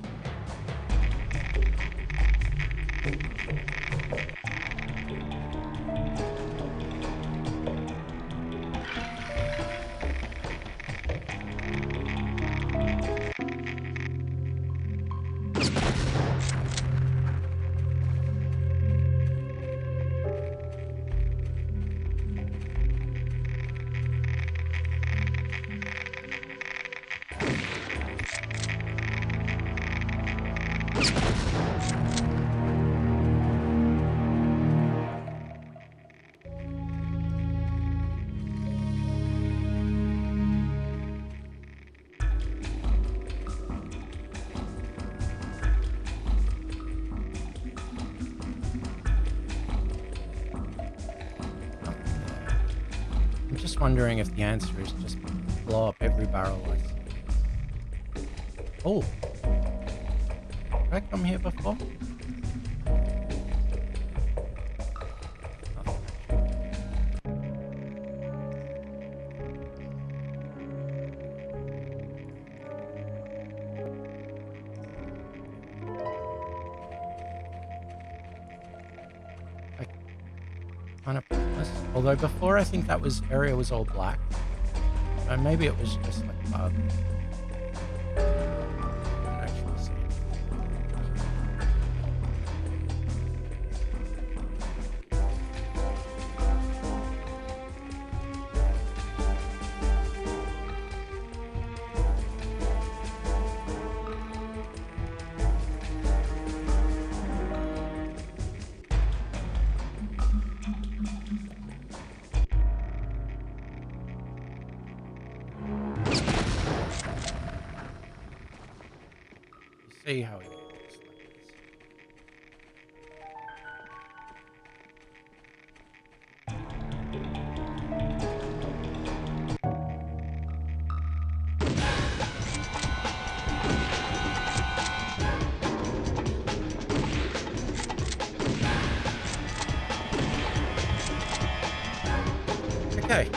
I'm just wondering if the answer is just blow up every barrel I see. Oh! Did I come here before? Kind of pointless. Although before I think that area was all black. So maybe it was just like bug. Can't actually see it. See how it looks like this. Okay.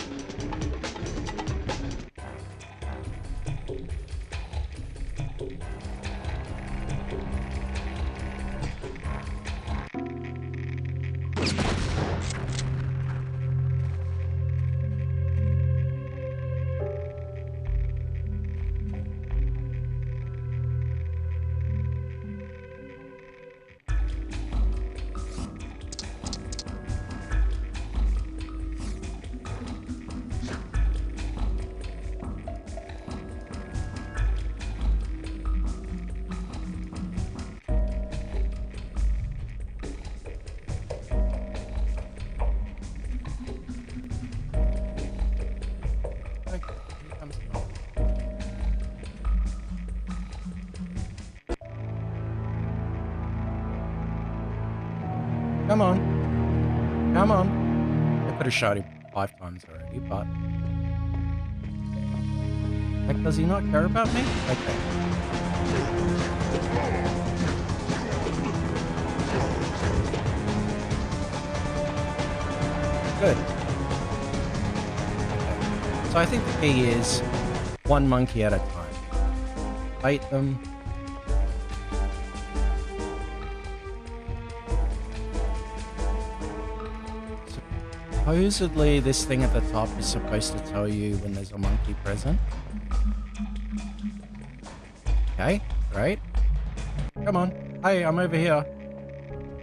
Come on. Come on. I could have shot him 5 times already, but... Like, does he not care about me? Okay. Good. Okay. So I think the key is one monkey at a time. Bait them. Supposedly, this thing at the top is supposed to tell you when there's a monkey present. Okay, great. Come on. Hey, I'm over here.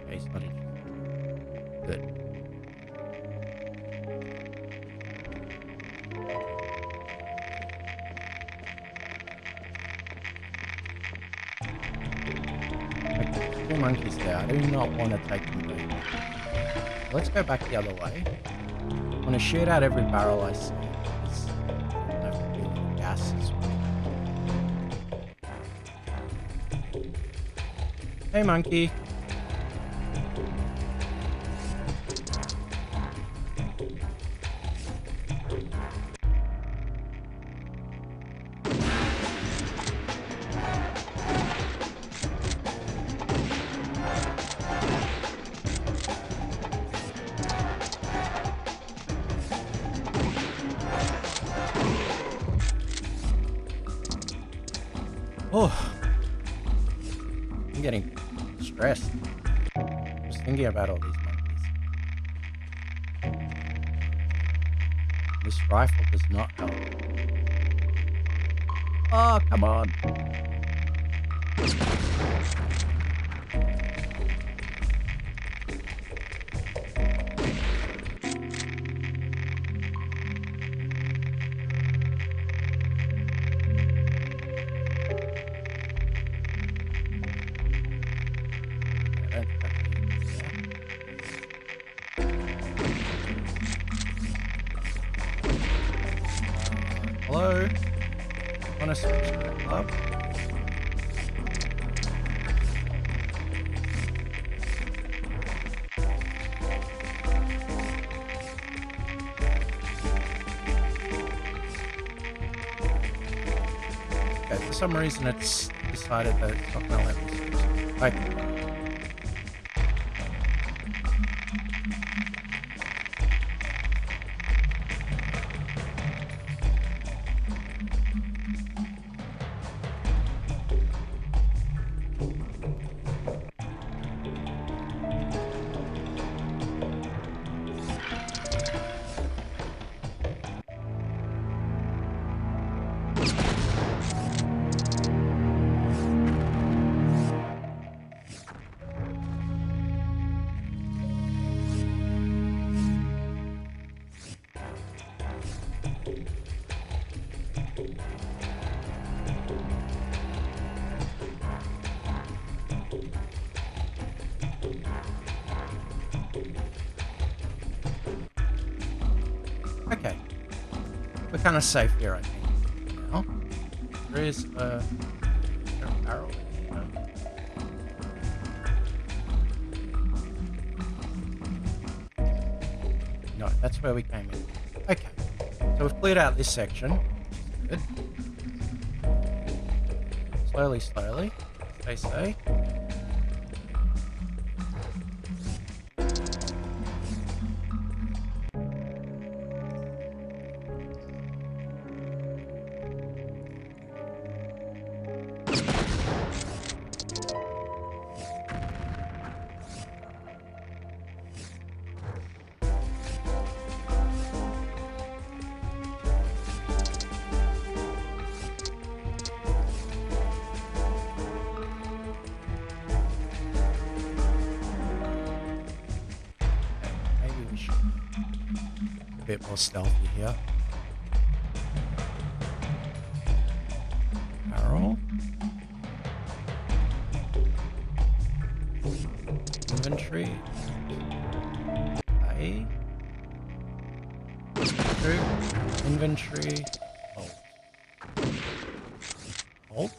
Okay, he's not interested. Good. Okay, there's 2 monkeys there. I do not want to take them back. Let's go back the other way. I want to shoot out every barrel I see, because I don't have to deal with gas as well. Hey, monkey. Oh, I'm getting stressed just thinking about all these monkeys. This rifle does not help. Oh, come on. Hello? Want to switch to the club? Okay, for some reason it's decided that it's not going to let me switch. Okay. Okay. We're kind of safe here, I think. Now, there is a barrel in here. No, that's where we came in. Okay. So we've cleared out this section. Good. Slowly, slowly, as they say. A bit more stealthy here. Barrel. Inventory. A. Inventory. Hold. Hold.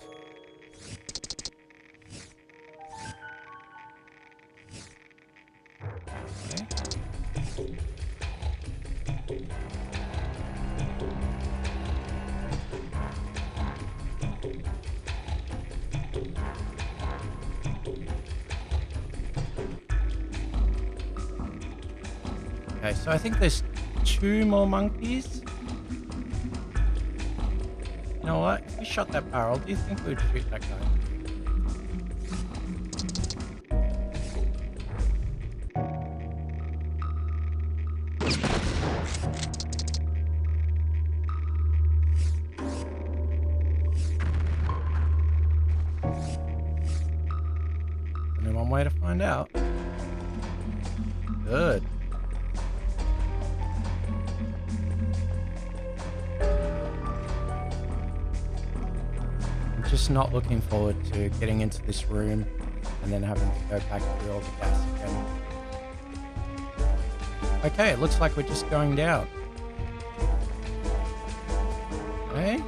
Okay, so I think there's 2 more monkeys. You know what? If we shot that barrel, do you think we'd shoot that guy? Only one way to find out. Good. I'm just not looking forward to getting into this room and then having to go back through all the gas again. Okay, it looks like we're just going down. Okay.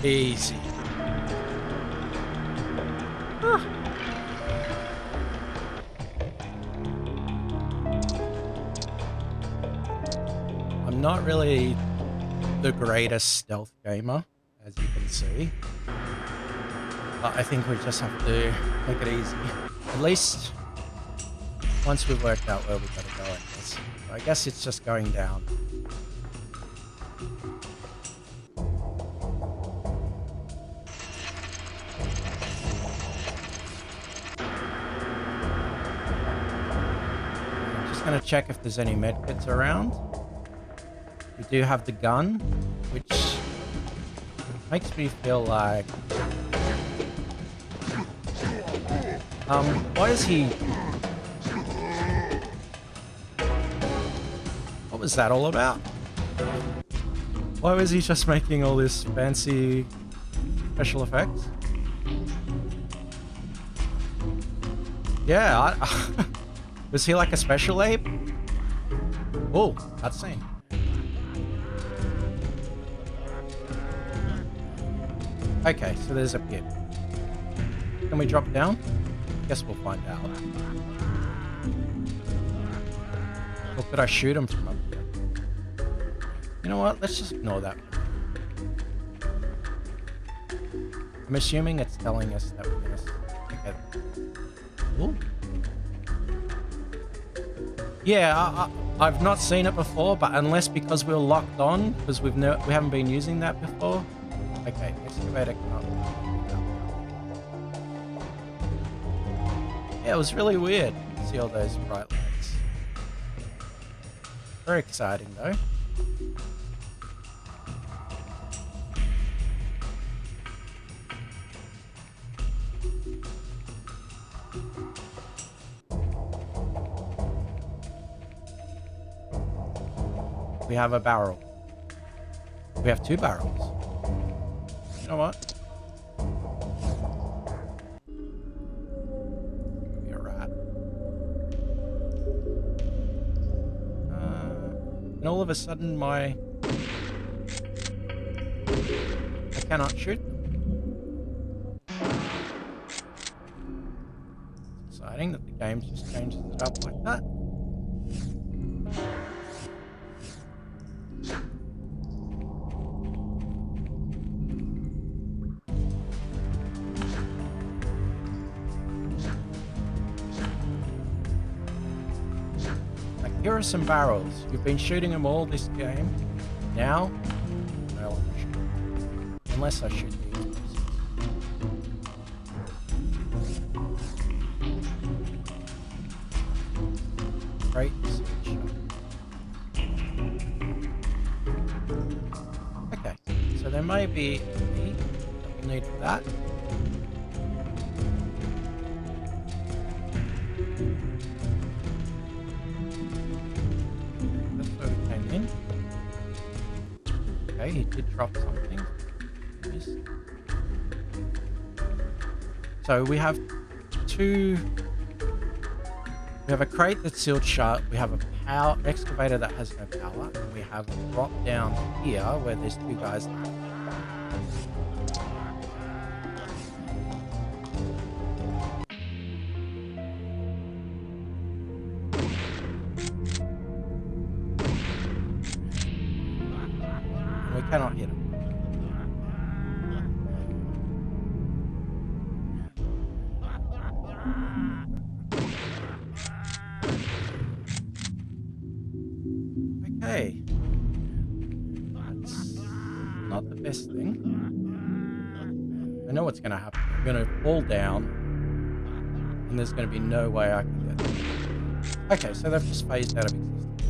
Easy. Ah. I'm not really the greatest stealth gamer, as you can see. But I think we just have to make it easy. At least once we've worked out where we gotta go, I guess. So I guess it's just going down. Gonna check if there's any medkits around. We do have the gun, which makes me feel like why is he... What was that all about? Why was he just making all this fancy special effects? Yeah, was he like a special ape? Oh, cutscene. Okay, so there's a pit. Can we drop down? Guess we'll find out. Or could I shoot him from up here? You know what? Let's just ignore that. I'm assuming it's telling us that we're gonna... Okay. Ooh. Yeah, I've not seen it before, but unless because we're locked on, because we haven't been using that before. Okay, excavator cannot. Yeah, it was really weird to see all those bright lights. Very exciting though. We have a barrel. We have 2 barrels. You know what? Be a rat. And all of a sudden I cannot shoot them. It's exciting that the game just changes it up like that. Here are some barrels. You've been shooting them all this game. Now, no one shoot. Unless I shoot these places. Great switch. Okay, so there may be meat that we'll need for that. Okay, he did drop something. So we have 2. We have a crate that's sealed shut. We have a power excavator that has no power, and we have a drop down here where there's 2 guys left. We cannot hit him. Okay. That's not the best thing. I know what's going to happen. I'm going to fall down, and there's going to be no way I can get there. Okay, so they've just phased out of existence.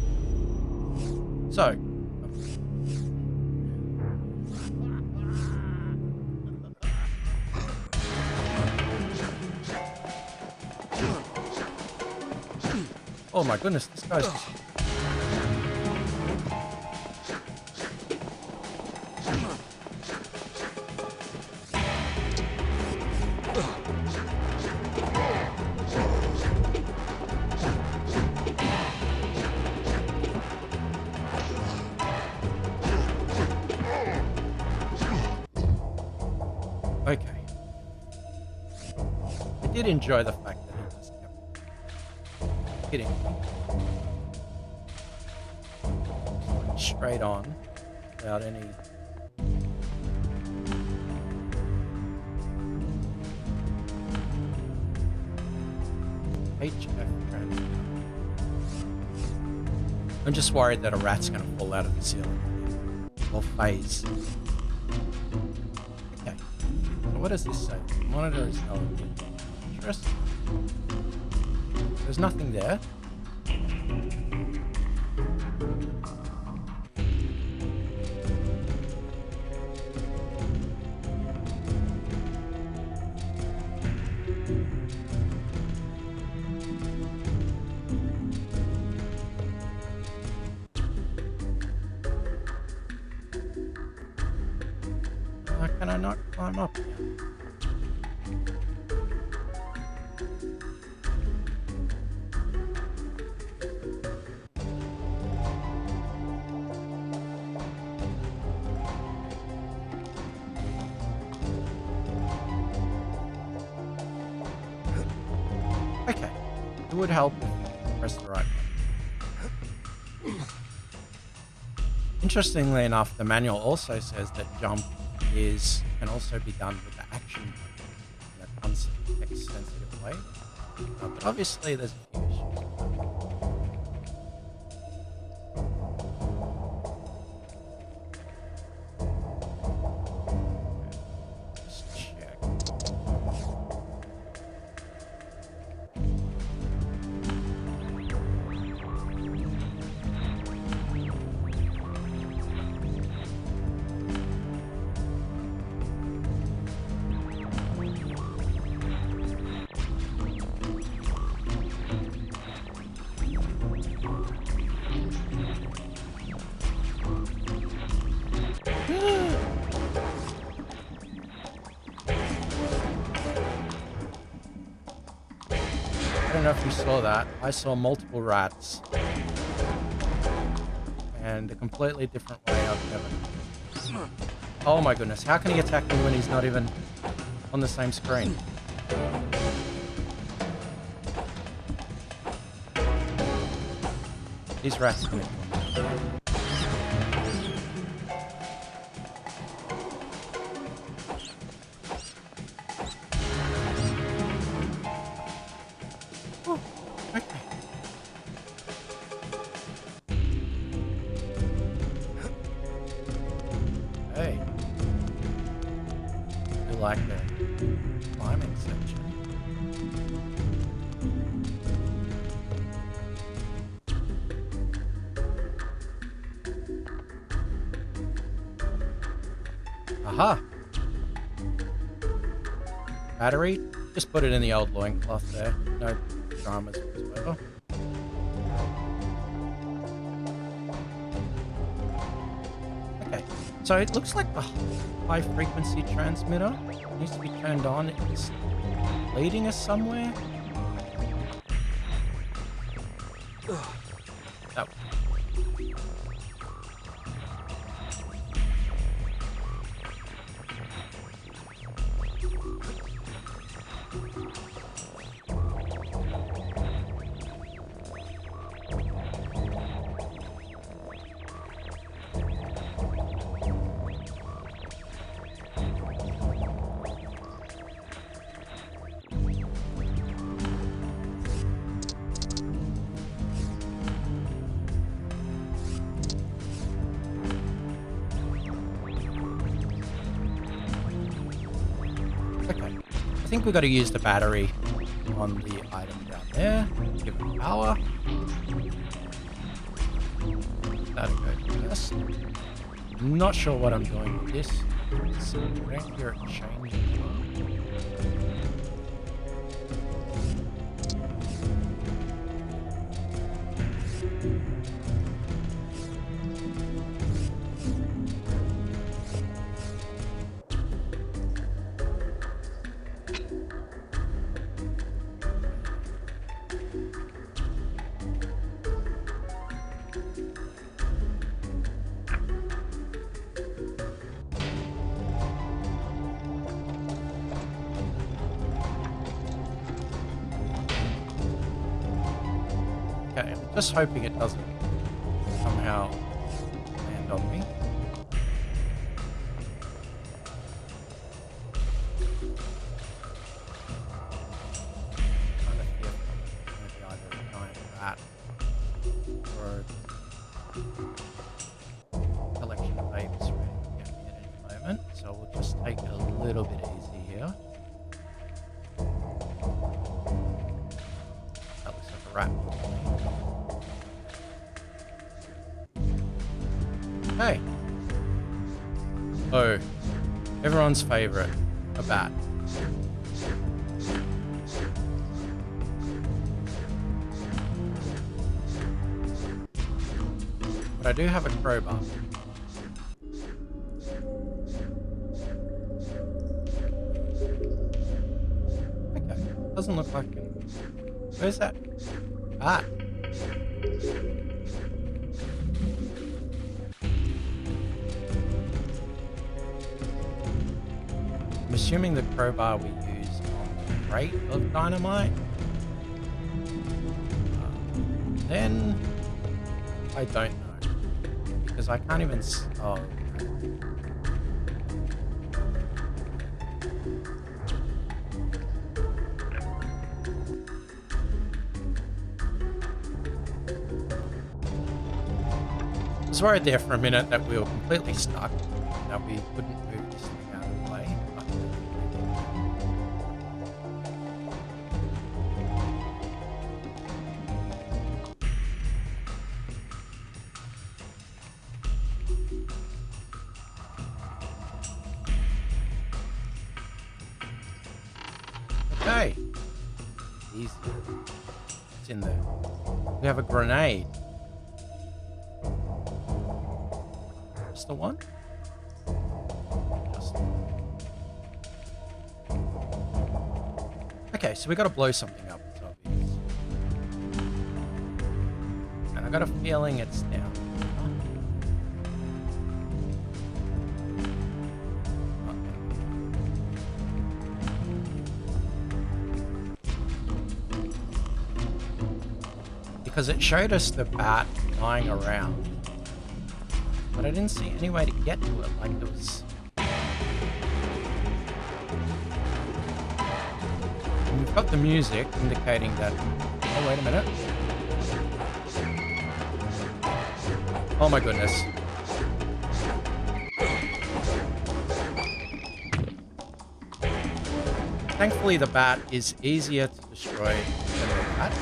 So, oh my goodness, this guy's just... Okay. I did enjoy the fact that he just kept hitting me. Straight on, without any... HF transmitter. I'm just worried that a rat's going to fall out of the ceiling. Or phase. Okay. So what does this say? The monitor is elevated. Interesting. There's nothing there. Why can I not climb up here? Okay, it would help if you press the right button. Interestingly enough, the manual also says that jump can also be done with the action button in a context-sensitive way. But obviously, there's a few issues with that. Just check. I don't know if you saw that. I saw multiple rats. And a completely different way I've never... Oh my goodness, how can he attack me when he's not even on the same screen? These rats are gonna kill me. Hey. You like the climbing section? Aha! Battery? Just put it in the old loincloth there. No dramas whatsoever. Okay, so it looks like the high frequency transmitter needs to be turned on. It's leading us somewhere. That think we got to use the battery on the item down there. Give it power. That'll go first. I'm not sure what I'm doing with this. So I don't hear it changing. Okay, I'm just hoping it doesn't somehow land on me. Kind of feel it's going to be either a giant rat or a collection of apes ready to get me at any moment. So we'll just take it a little bit easy here. That looks like a rat. Hey. Oh, everyone's favorite, a bat. But I do have a crowbar. Okay, doesn't look like it. Where's that bat? I'm assuming the crowbar we use on the crate of dynamite. Then I don't know because I can't even. Oh. I was worried there for a minute that we were completely stuck, that we couldn't move this thing out of the way. Okay. Easy. What's in there? We have a grenade. Just the one? Just. Okay, so we gotta blow something up, it's obvious. And I got a feeling it's down. Because it showed us the bat lying around, but I didn't see any way to get to it. Like there was. And we've got the music indicating that. Oh wait a minute! Oh my goodness! Thankfully, the bat is easier to destroy than the bat.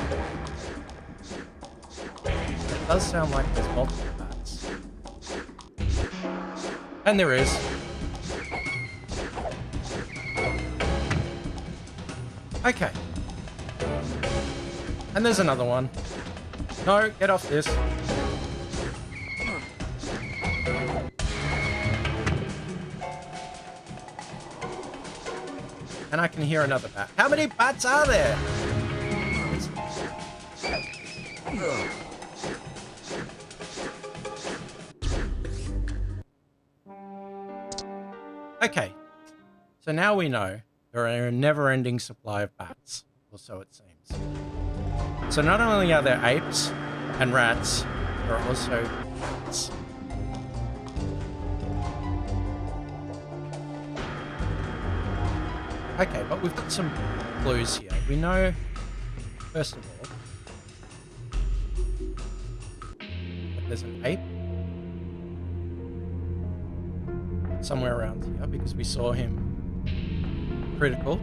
It does sound like there's multiple bats. And there is. Okay. And there's another one. No, get off this. And I can hear another bat. How many bats are there? Okay, so now we know there are a never-ending supply of bats, or so it seems. So not only are there apes and rats, there are also bats. Okay, but we've got some clues here. We know, first of all, that there's an ape somewhere around here because we saw him critical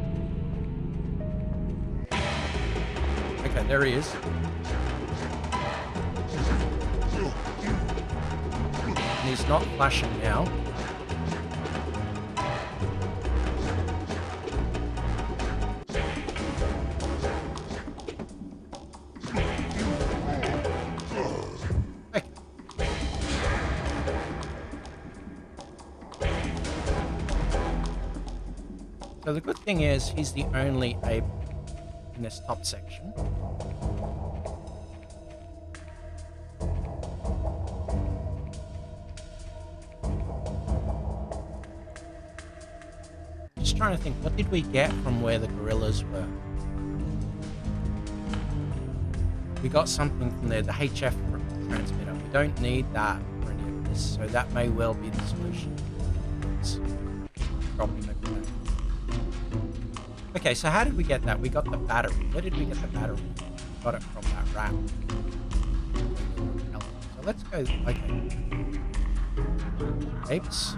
Okay, there he is. And he's not flashing now. Okay. So the good thing is he's the only ape in this top section. Just trying to think, what did we get from where the gorillas were? We got something from there, the HF transmitter. We don't need that for any of this, so that may well be the solution. It's dropping the grenade. Okay, so how did we get that? We got the battery. Where did we get the battery? We got it from that rat. So let's go, okay. Apes.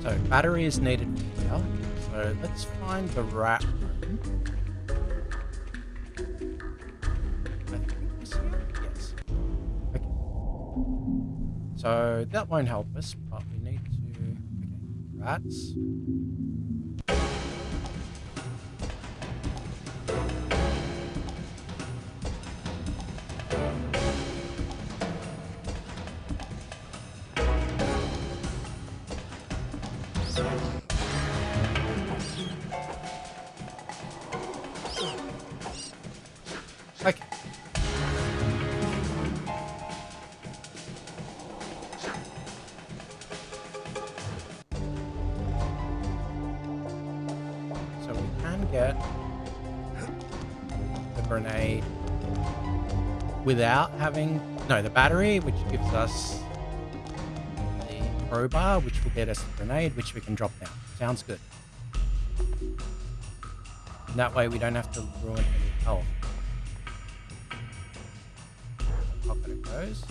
So battery is needed here. So let's find the rat room. I think it's here. Yes. Okay. So that won't help us, but we need to. Okay, rats. Okay. So we can get the grenade without having the battery, which gives us the crowbar, which will get us the grenade, which we can drop down. Sounds good. And that way we don't have to ruin any health. Pocket it goes.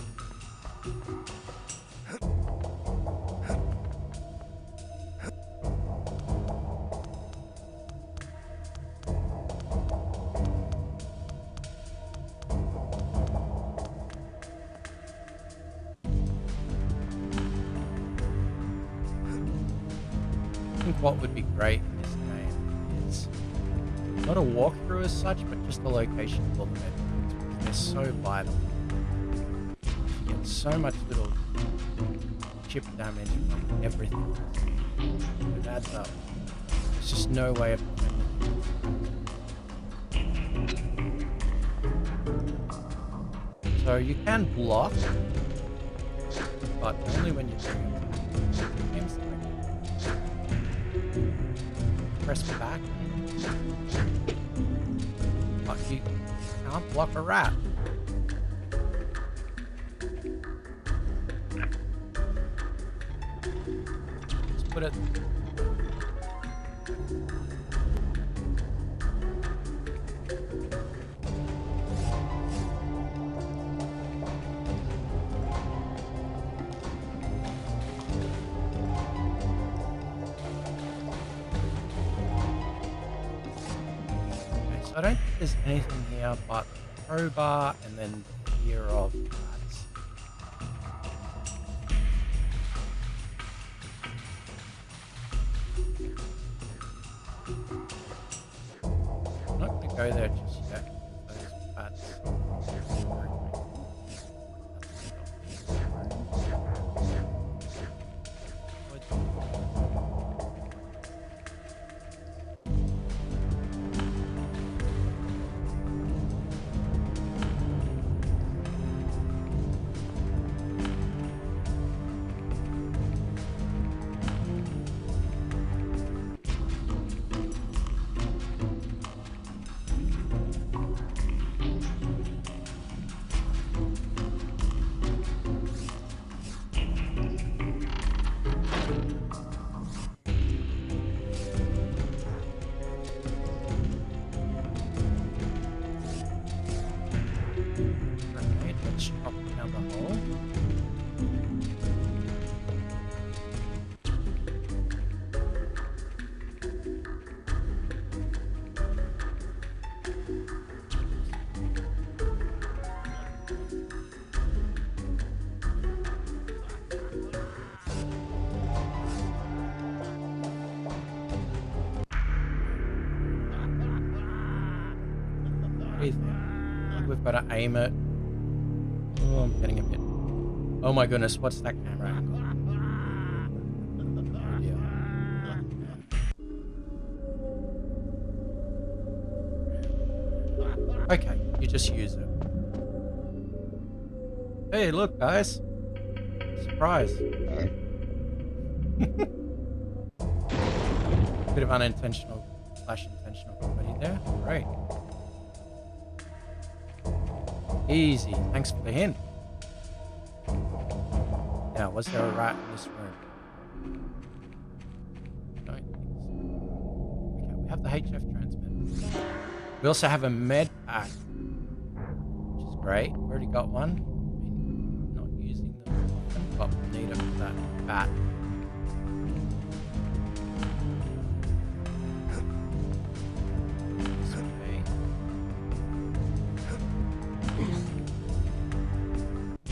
I think what would be great in this game is not a walkthrough as such, but just the location of all the medkits. They're so vital. You get so much little chip damage from everything. It adds up. There's just no way of preventing it. So you can block, but only when you're doing it. Seems like press back. But you can't block a rat. Let's put it. I don't think there's anything here but the crowbar and then the fear of rats. I'm not going to go there just yet. Those bats. do you think? I think we've got to aim it. Oh, I'm getting a bit. Oh my goodness, what's that camera angle? Oh dear. Okay, you just use it. Hey, look, guys. Surprise. Bit of unintentional / intentional comedy there. Great. Easy. Thanks for the hint. Now, was there a rat in this room? Don't think so. Okay, we have the HF transmitter. We also have a med pack, which is great. We already got one. I mean, not using them often, but we'll need it for that bat.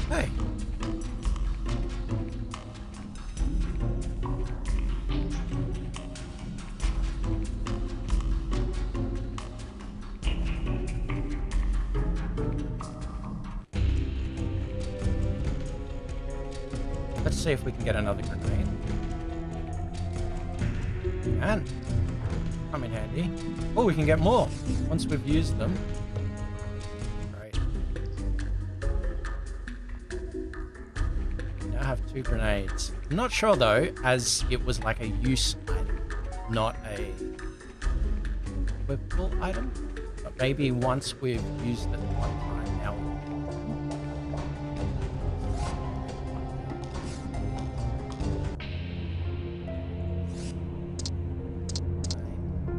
Hey. Let's see if we can get another grenade. And come in handy. Oh, we can get more once we've used them. Great. Now I have 2 grenades. I'm not sure though, as it was like a use item, not a equipable item. But maybe once we've used it one time, now we can.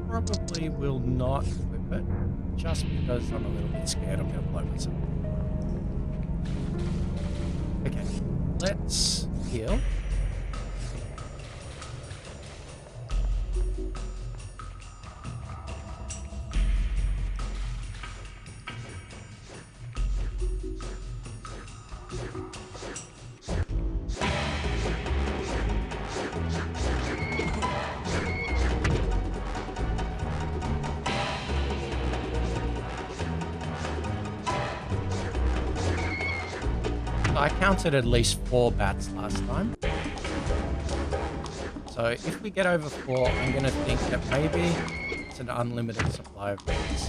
Probably will not equip it, just because I'm a little bit scared I'm going to blow myself. Okay, let's heal. I counted at least 4 bats last time. So if we get over 4, I'm going to think that maybe it's an unlimited supply of bats.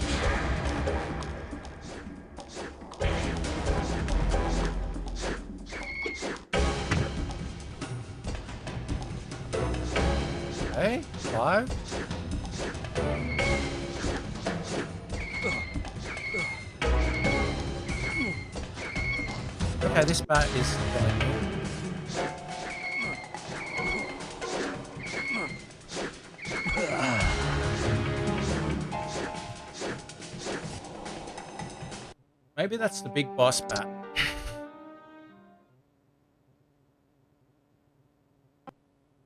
Okay, 5. Okay, this bat is killing me. Maybe that's the big boss bat.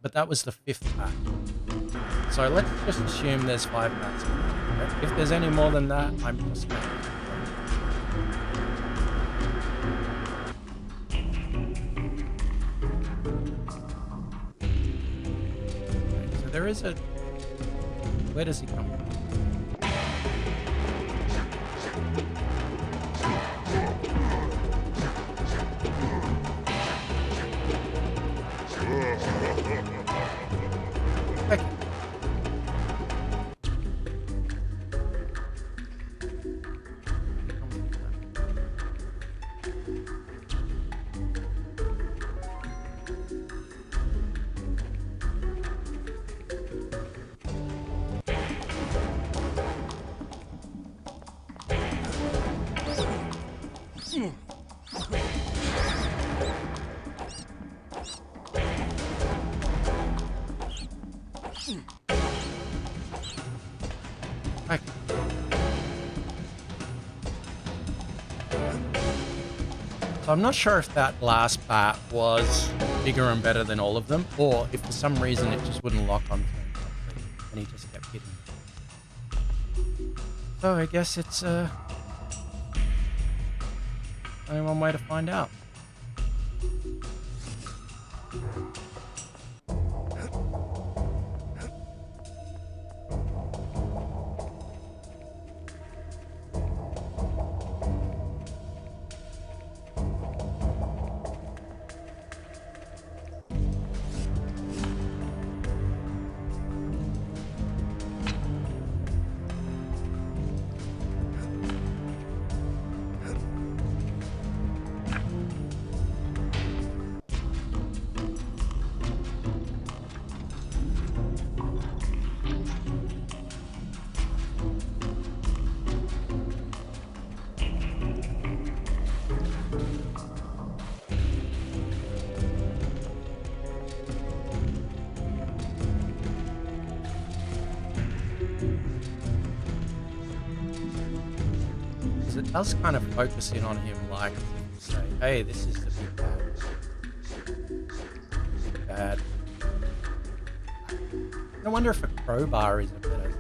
But that was the 5th bat. So let's just assume there's 5 bats. If there's any more than that, I'm just going to... There is a... Where does he come from? Okay. So I'm not sure if that last bat was bigger and better than all of them, or if for some reason it just wouldn't lock onto him properly, and he just kept hitting me. So I guess it's only one way to find out. Because it does kind of focus in on him, like, say, hey, this is the big bad. Big bad. I wonder if a crowbar is a better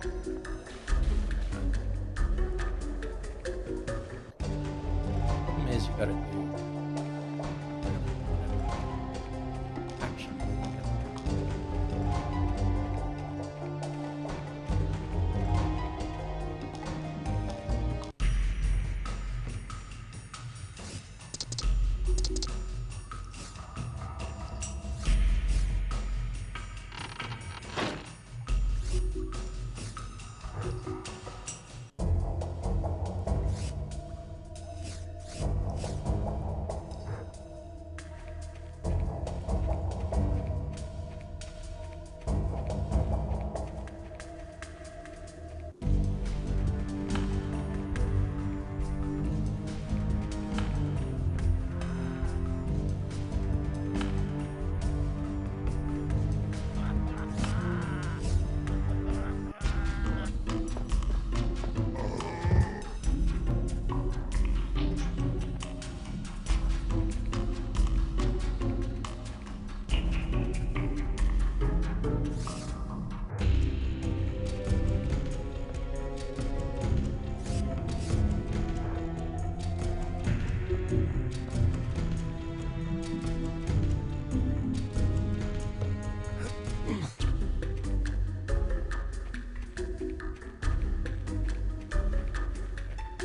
choice. Problem is, you gotta do action.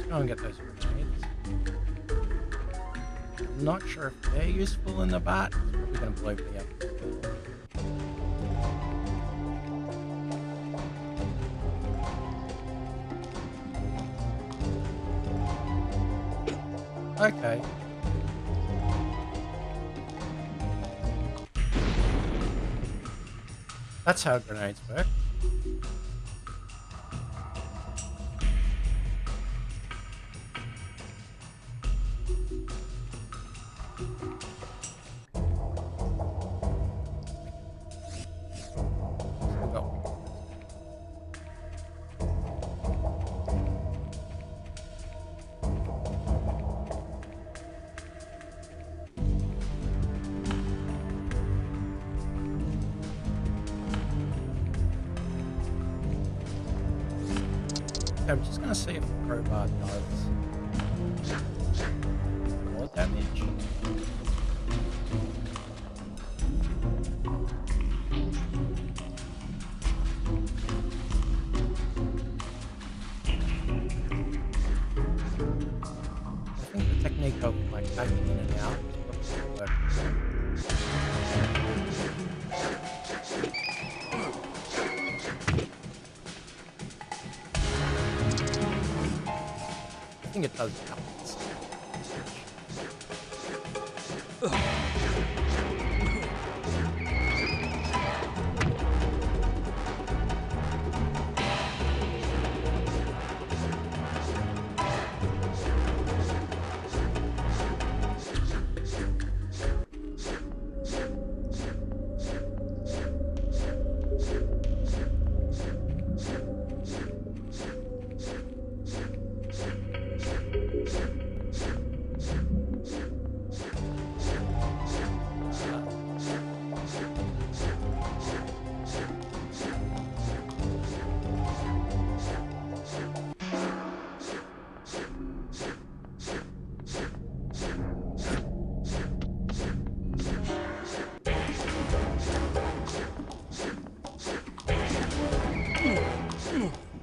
Go and get those grenades. I'm not sure if they're useful in the bat. It's probably going to blow me up. Okay. That's how grenades work. I'm just gonna see if the crowbar does more damage. I think the technique of like backing in and out is probably working. I think it does balance.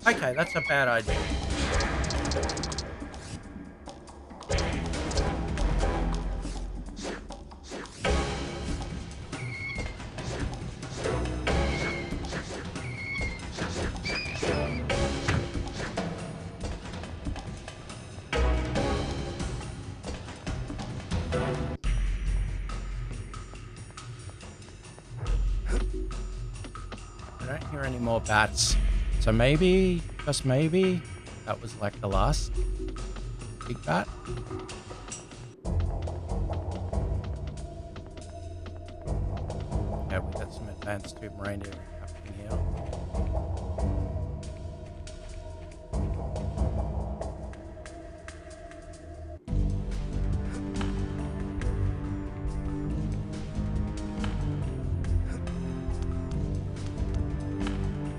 Okay, that's a bad idea. I don't hear any more bats. So maybe, just maybe, that was like the last big bat. Yeah, we got some advanced tube reindeer happening here.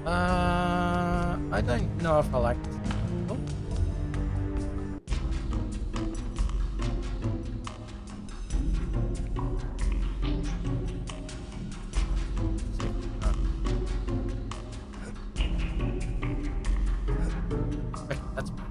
I don't know if I like this. Oh. See if we can- Okay, that's better.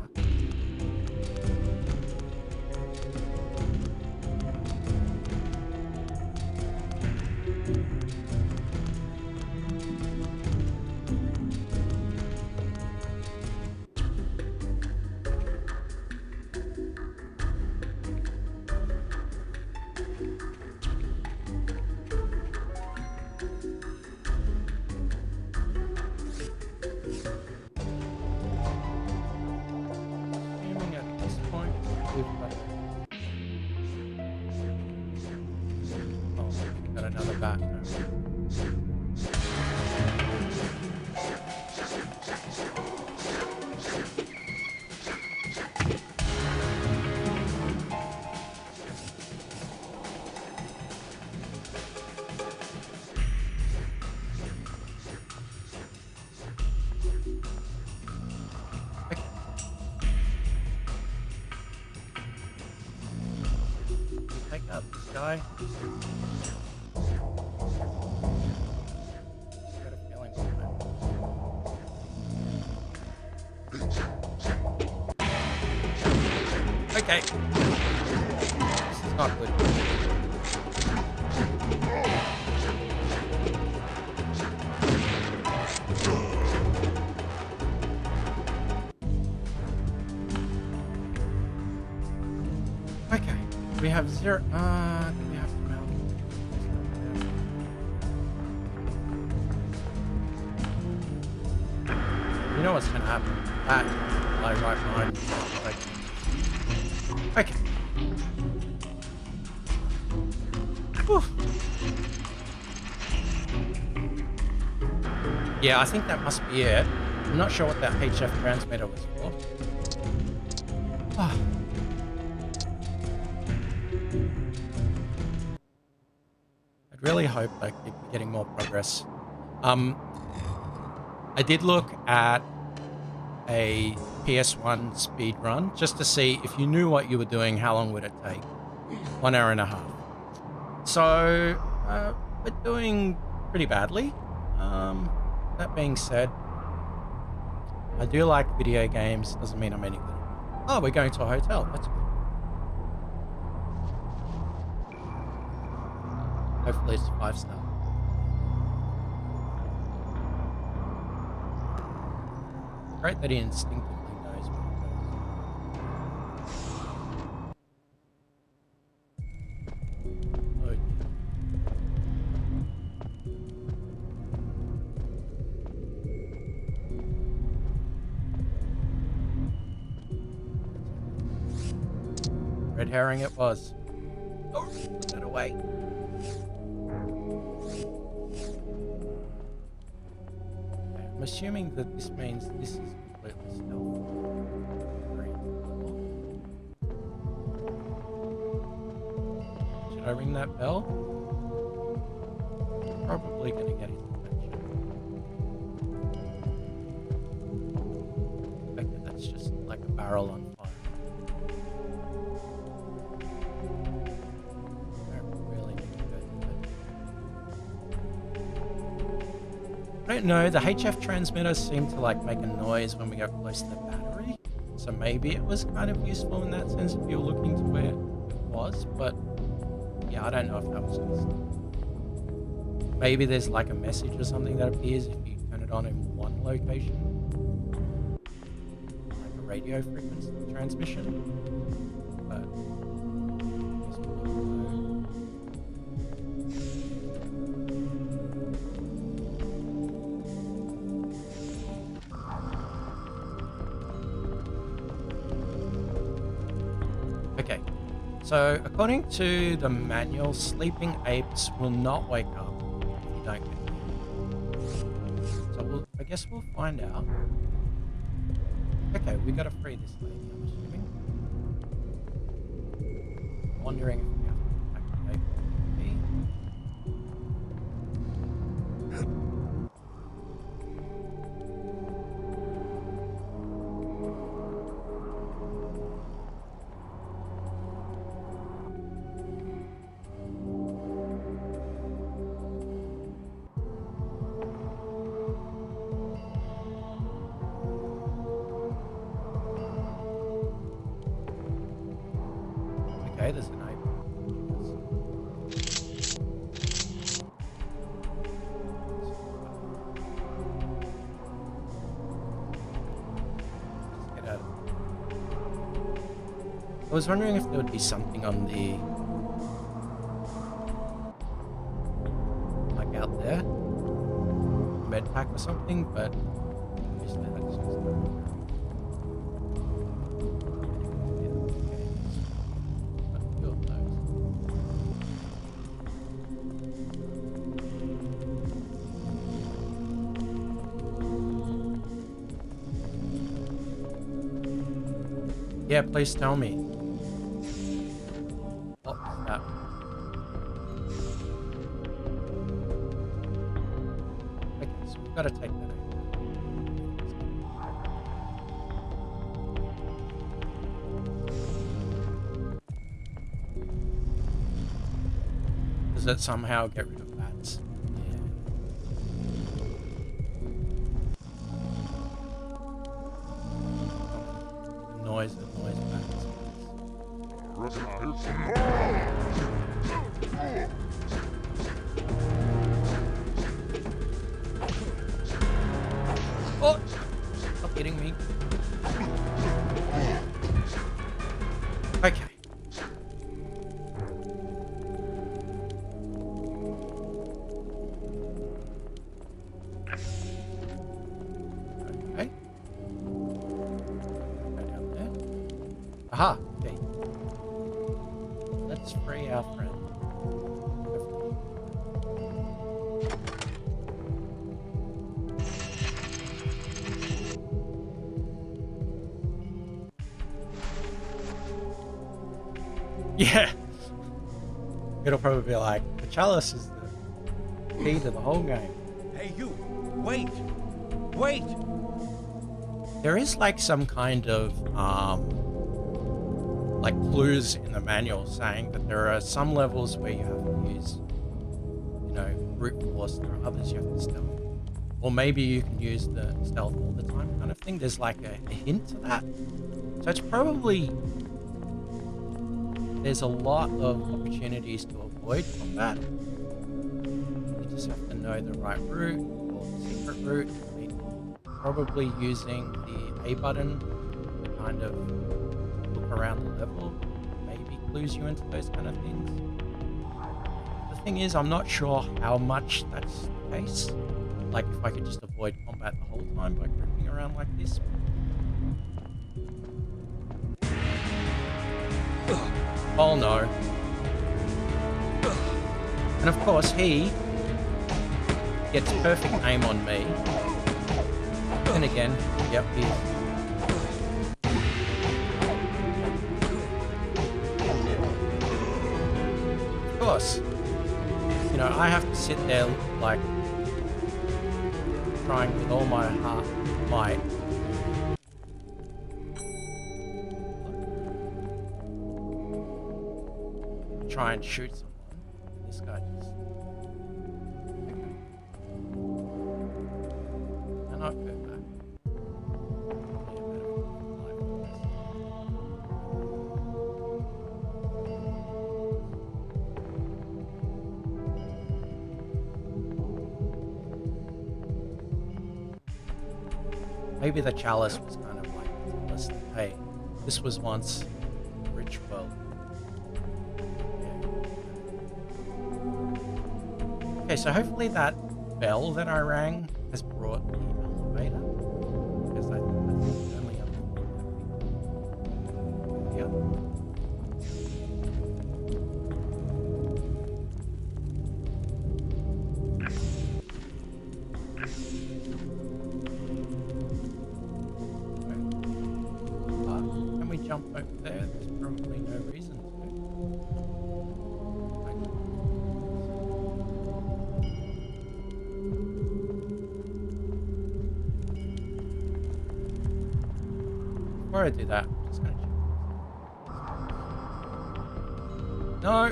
Assuming at this point we've got we've got another bat. Okay. We take out this guy. Got a feeling okay. This is not good. Okay. We have zero. Do we have some help? You know what's gonna happen? That like right behind me. Okay. Whew. Yeah, I think that must be it. I'm not sure what that HF transmitter was for. Ah. I'd really hope I keep getting more progress. I did look at a PS1 speed run just to see if you knew what you were doing, how long would it take? 1 hour and a half. So we're doing pretty badly. That being said, I do like video games. Doesn't mean I'm any good. Oh, we're going to a hotel. That's good. Hopefully it's 5-star. Great that he instinctively knows what it does. Oh, dear. Red herring it was. Oh, put that away. I'm assuming that this means this is completely stealth. Should I ring that bell? Probably gonna get his attention. Okay, that's just like a barrel on fire. I really need to go to bed. I don't know, the HF transmitters seem to like make a noise when we go close to the battery. So maybe it was kind of useful in that sense if you were looking to where it was, but yeah, I don't know if that was just... Maybe there's like a message or something that appears if you turn it on in one location. Like a radio frequency transmission. But... Okay, so according to the manual, sleeping apes will not wake up if you don't get them. So I guess we'll find out. Okay, we gotta free this lady, I'm assuming. I'm wondering if we have to activate the key. there's an ape. Let's get out of I was wondering if there would be something on the like out there, med pack or something, but obviously that's just but a few of those. Yeah, please tell me. Oh, that. Okay, so we've got to take that out. Does it somehow get rid of bats? Yeah. Noise bats. Oh! Stop hitting me. Okay. Okay. Go down there. Aha! Okay. Let's free our friend. Yeah. It'll probably be like, the chalice is the key to the whole game. Hey, you! Wait! Wait! There is like some kind of like clues in the manual saying that there are some levels where you have to use, you know, brute force. There are others you have to stealth, or maybe you can use the stealth all the time kind of thing. There's like a hint to that, so it's probably there's a lot of opportunities to avoid combat. You just have to know the right route or the secret route. I mean, probably using the A button to kind of look around the level maybe clues you into those kind of things. The thing is, I'm not sure how much that's the case. Like if I could just avoid combat the whole time by creeping around like this. Oh no. And of course he gets perfect aim on me. Then again, yep, he's... Of course. You know, I have to sit there like trying with all my heart might try and shoot someone. This guy just... Okay. And I'll go back. Maybe the chalice was kind of like, listen, hey, this was once a rich world. Okay, so hopefully that bell that I rang has brought the elevator, because I think that's the only other thing that we can do. Can we jump over there? There's probably no reason to. Before I do that, I'm just gonna check. No!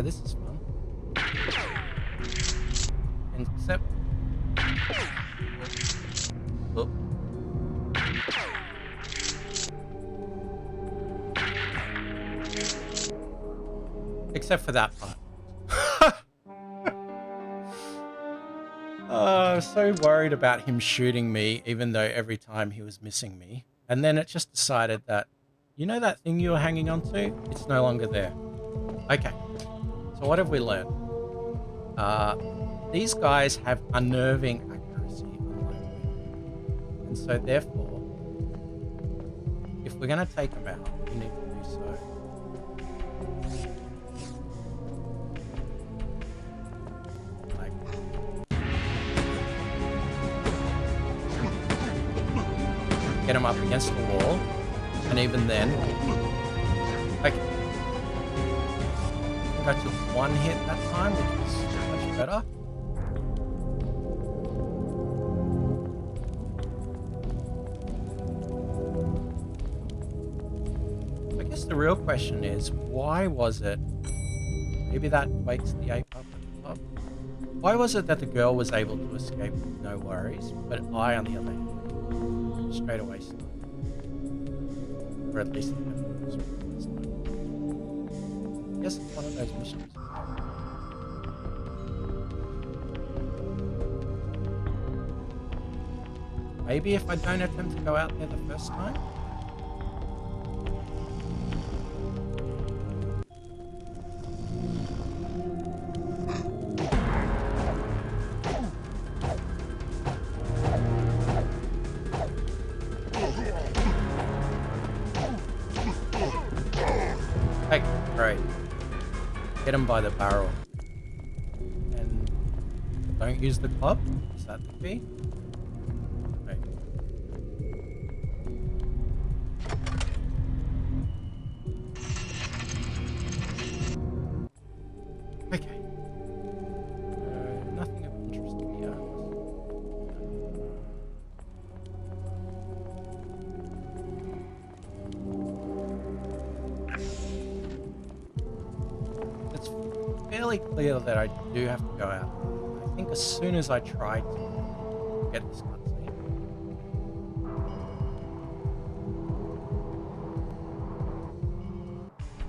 Okay, this is fun. Except... Oh. Except for that part. I was so worried about him shooting me, even though every time he was missing me. And then it just decided that, you know that thing you were hanging on to? It's no longer there. Okay, so what have we learned? These guys have unnerving accuracy, unlike me. And so therefore, if we're going to take them out, we need to do so. Like, get them up against the wall, and even then, like, I think I took one hit that time, which was much better. I guess the real question is, why was it, maybe that wakes the ape up at the top, why was it that the girl was able to escape with no worries, but I, on the other hand, straight away stopped? Or at least I guess it's one of those missions. Maybe if I don't attempt to go out there the first time? Okay, great. Get him by the barrel. And don't use the club? Is that the key? Okay. Okay. Nothing of interest here. It's fairly clear that I do have to go out. I think as soon as I try to get this cutscene.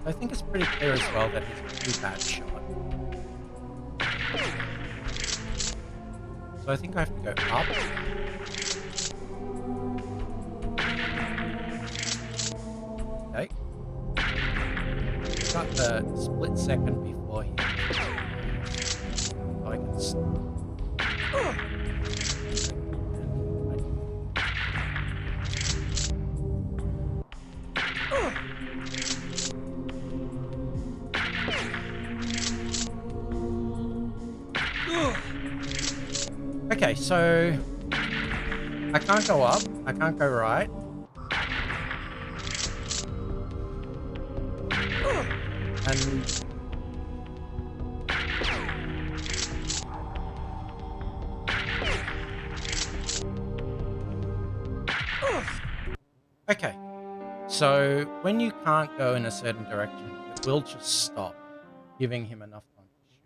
I think it's pretty clear as well that he's a pretty bad shot. So I think I have to go up. Okay. Got the split second before he... I can... Okay, so I can't go up, I can't go right. And okay, so when you can't go in a certain direction, it will just stop, giving him enough time to shoot.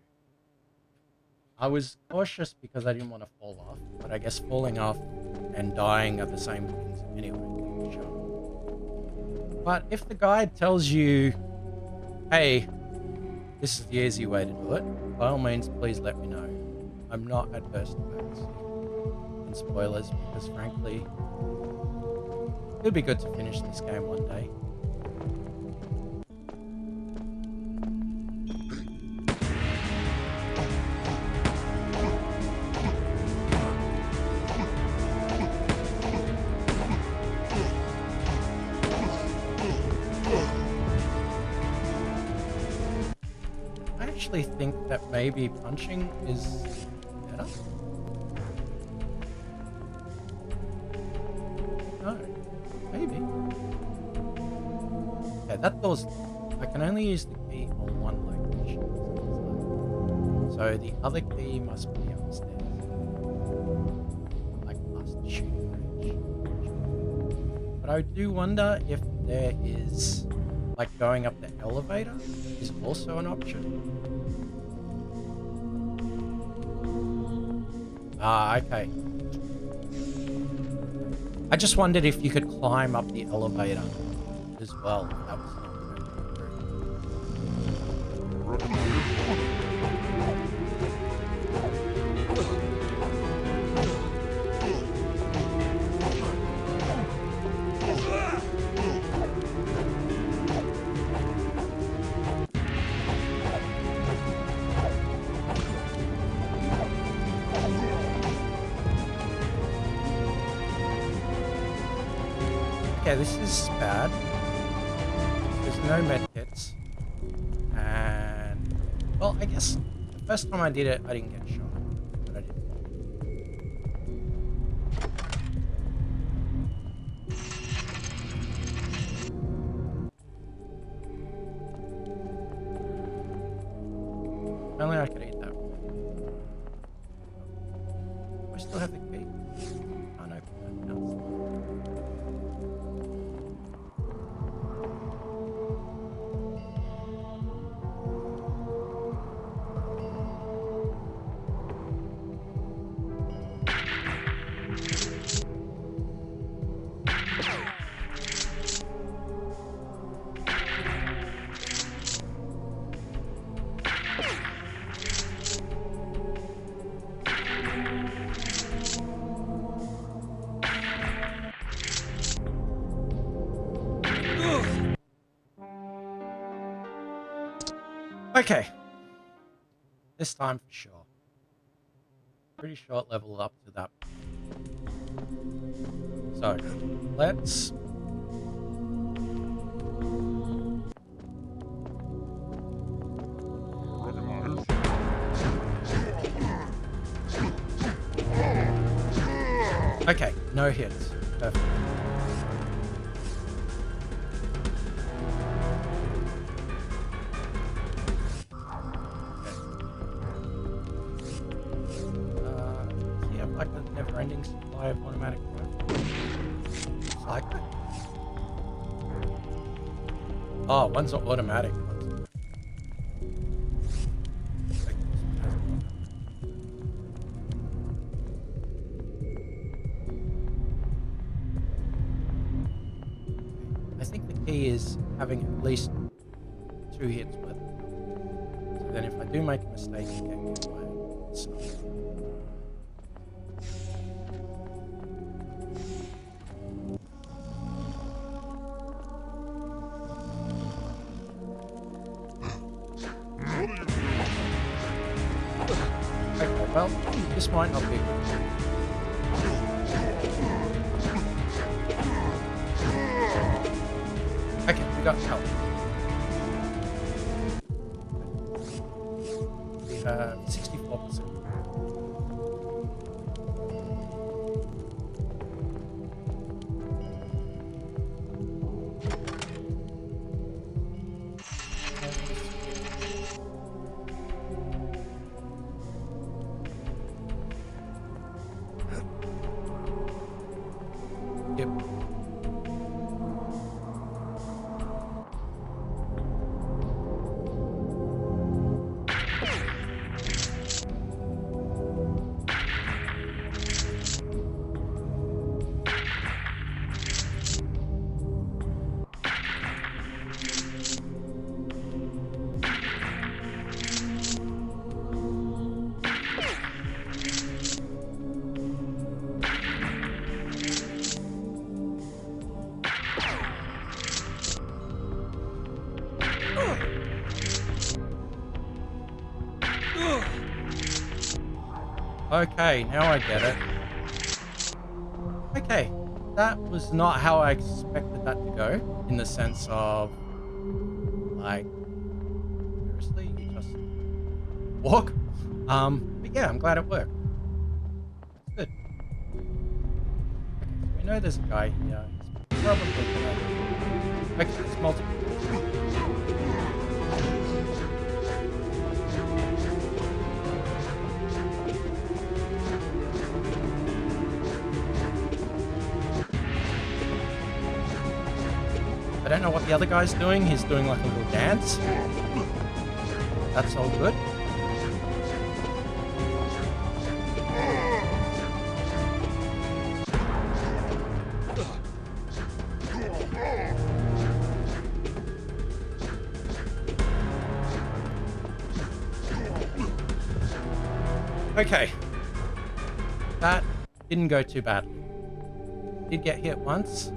I was cautious because I didn't want to fall off, but I guess falling off and dying are the same things anyway. Sure. But if the guide tells you, hey, this is the easy way to do it, by all means, please let me know. I'm not adverse to that. And spoilers, because frankly, it'd be good to finish this game one day. I actually think that maybe punching is better. No, maybe. Okay, that door's locked. I can only use the key on one location. So the other key must be upstairs. Like past the shooting range. But I do wonder if there is, like going up the elevator is also an option. Ah, okay. I just wondered if you could climb up the elevator as well. That was not okay, this is bad. There's no medkits. And, well, I guess the first time I did it, I didn't get shot. But I did. If only I could eat that. Do I still have the key? Can't open that now. Okay. This time for sure. Pretty short level up to that. So, let's... Okay, no hits. Perfect. Yeah, like the never-ending supply of automatic rifles. Like it. Oh, one's not automatic. I think the key is having at least 2 hits worth of them. So then if I do make a mistake, you can get away. So. Okay, well, this might not be a good thing. Okay, we got help. We have 64%. Yep. Okay, now I get it. Okay, that was not how I expected that to go, in the sense of, like, seriously, you just walk? But yeah, I'm glad it worked. That's good. Okay, so we know there's a guy here. He's probably gonna... Okay, there's multiple. I don't know what the other guy's doing. He's doing like a little dance. That's all good. Okay. That didn't go too badly. Did get hit once.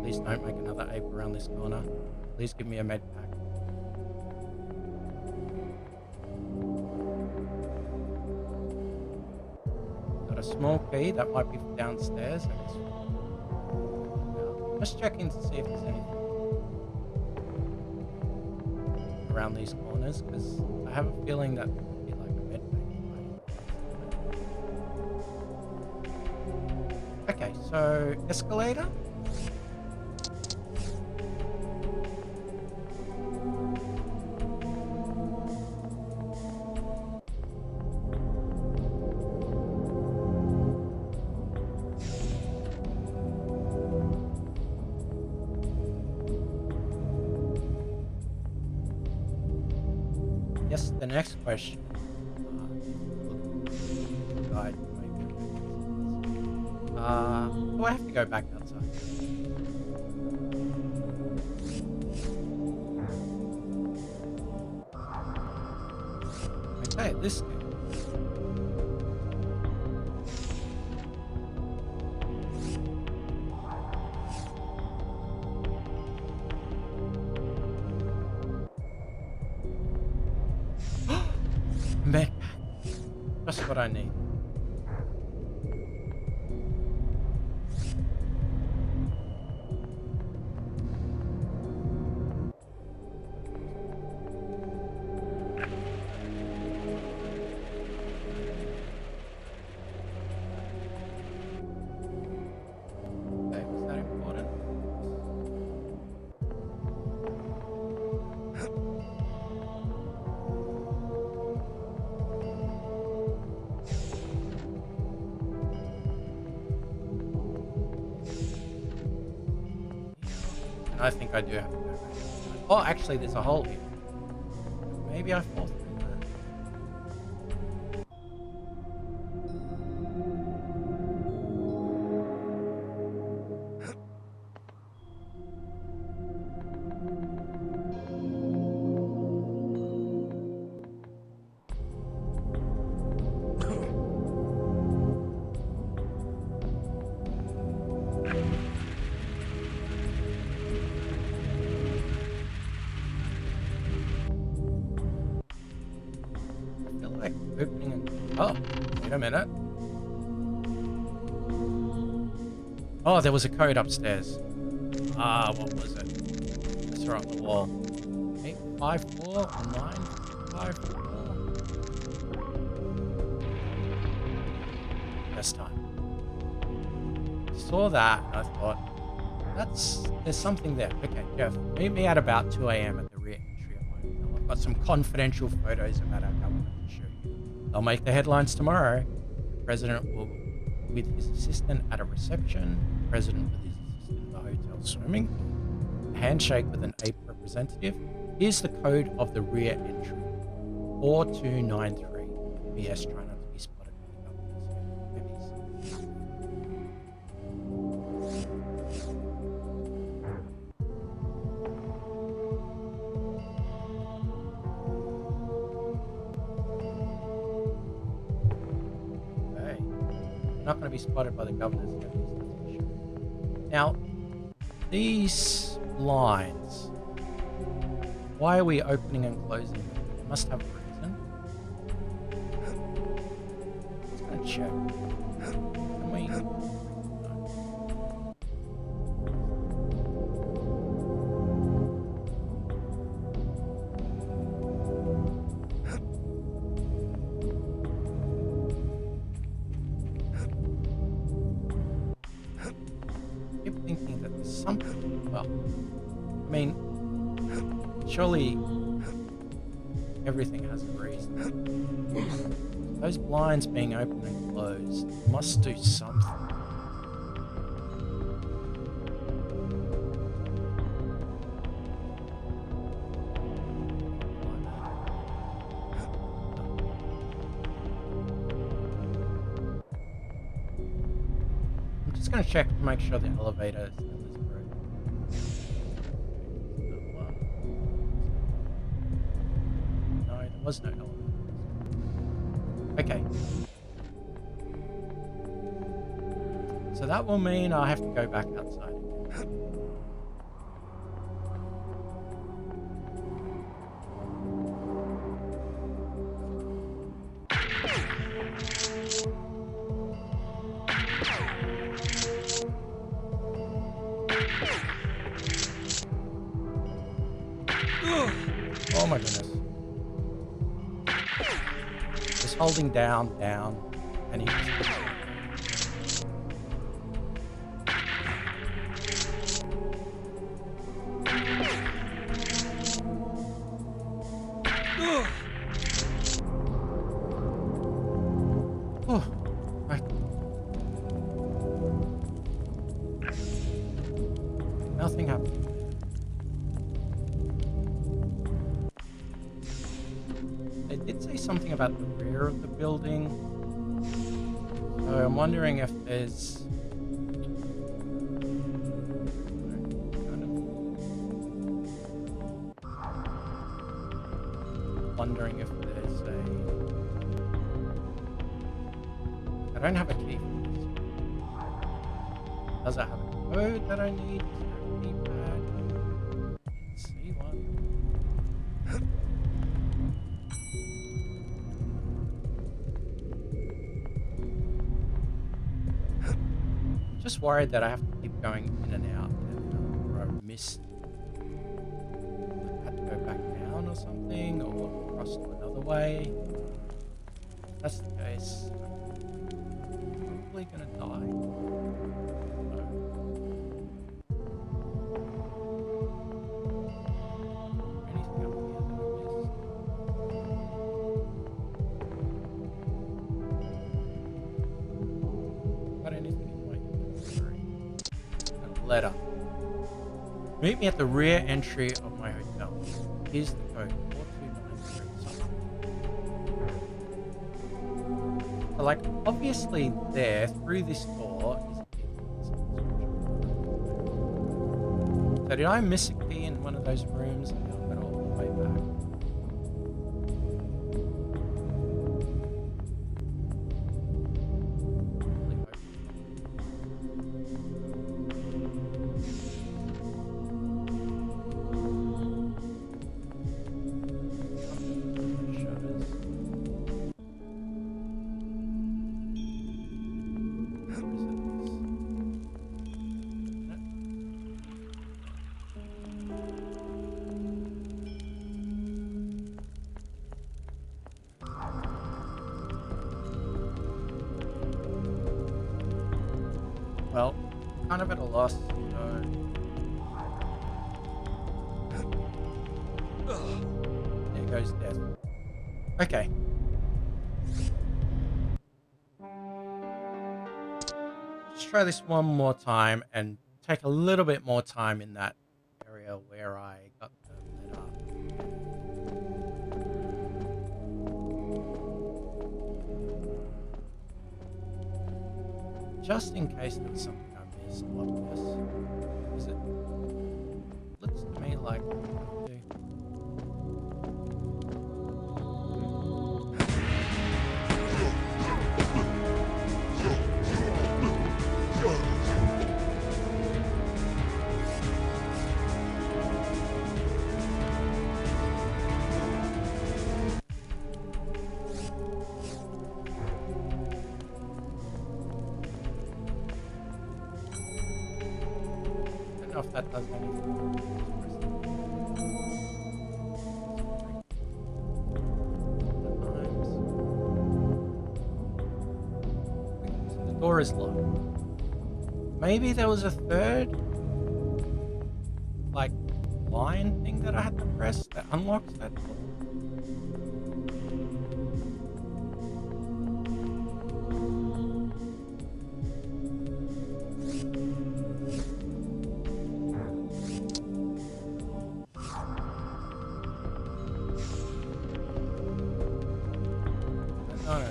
Please don't make another ape around this corner. Please give me a med pack. Got a small key. That might be downstairs. I guess. Just checking to see if there's anything around these corners, because I have a feeling that there could be like a med pack. Okay, so escalator. Yes, the next question. Guide, do I have to go back outside? Okay, this game. Med pack. Just what I need. Okay, was that important? And I think I do have to go back. Oh, actually, there's a hole here. Maybe I fall through that. I feel like opening and... Oh, wait a minute. Oh, there was a code upstairs. Ah, what was it? I saw it on the wall. 854 or 954. Best time. Saw that and I thought, there's something there. Okay, Jeff, meet me at about 2 a.m. at the rear entry of my hotel. I've got some confidential photos about our government to show you. They'll make the headlines tomorrow. The president will with his assistant at a reception. The president with his assistant in the hotel swimming pool. A handshake with an ape representative. Here's the code of the rear entry. 4293. P.S. Try not to be spotted by the government's heavies. Okay. You're not going to be spotted by the governor's heavies, that's for sure. Now, these lines, why are we opening and closing them? They must have a reason. Let's go and check. Can we? No. I keep thinking that there's something. Well, I mean, surely everything has a reason. Those blinds being open and closed must do something. I'm just going to check to make sure the elevator still is broken. No, there was no elevator. Okay. So that will mean I have to go back outside again. Oh my goodness. Just holding down, and he just... Oh, right. Nothing happened. They did say something about the rear of the building. So I'm wondering if there's kind of wondering if there's a... I don't have a key for this. Does it have a code that I need? Is there a keypad? See one. Just worried that I have to keep going in and out, or I missed. I had to go back down or something, or cross to another way. If that's the case, I'm probably gonna die. No. Anything up here that I missed? Got anything in my inventory? A letter. Meet me at the rear entry of my hotel. Here's the code, 4293 something. So, like, obviously there, through this door, is a key. So did I miss a key in one of those rooms? And I've got all the way back. Really hope. Shutters. Well, kind of at a loss, so... There goes death. Okay. Let's try this one more time and take a little bit more time in that area where I got the letter. Just in case there was something I missed, obvious. Because it looks to me like I have to... I don't know if that does anything. So the door is locked. Maybe there was a third, like, line thing that I had to press that unlocks that door. No.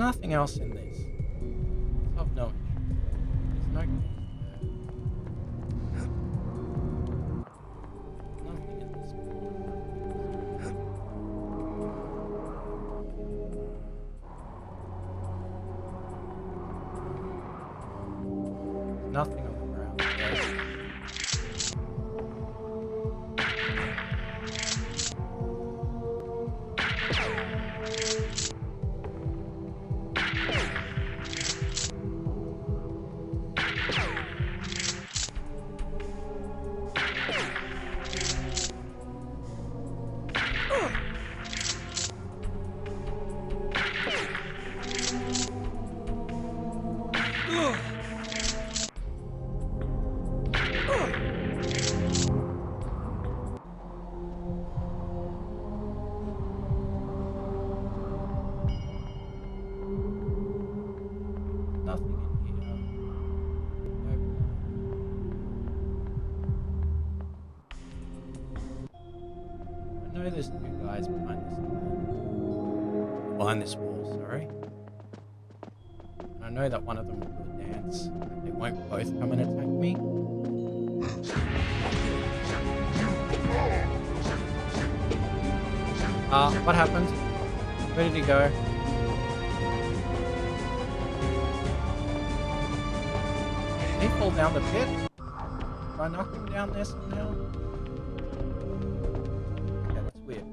nothing else in this. It's of no interest. There's no keys there. Nothing in this corner. Nothing on the ground. Nothing in here. No blind. I know there's two guys behind this wall, sorry. And I know that one of them will do a dance. They won't both come and attack me. What happened? Where did he go? Did he fall down the pit? Did I knock him down there somehow? Okay, that's weird.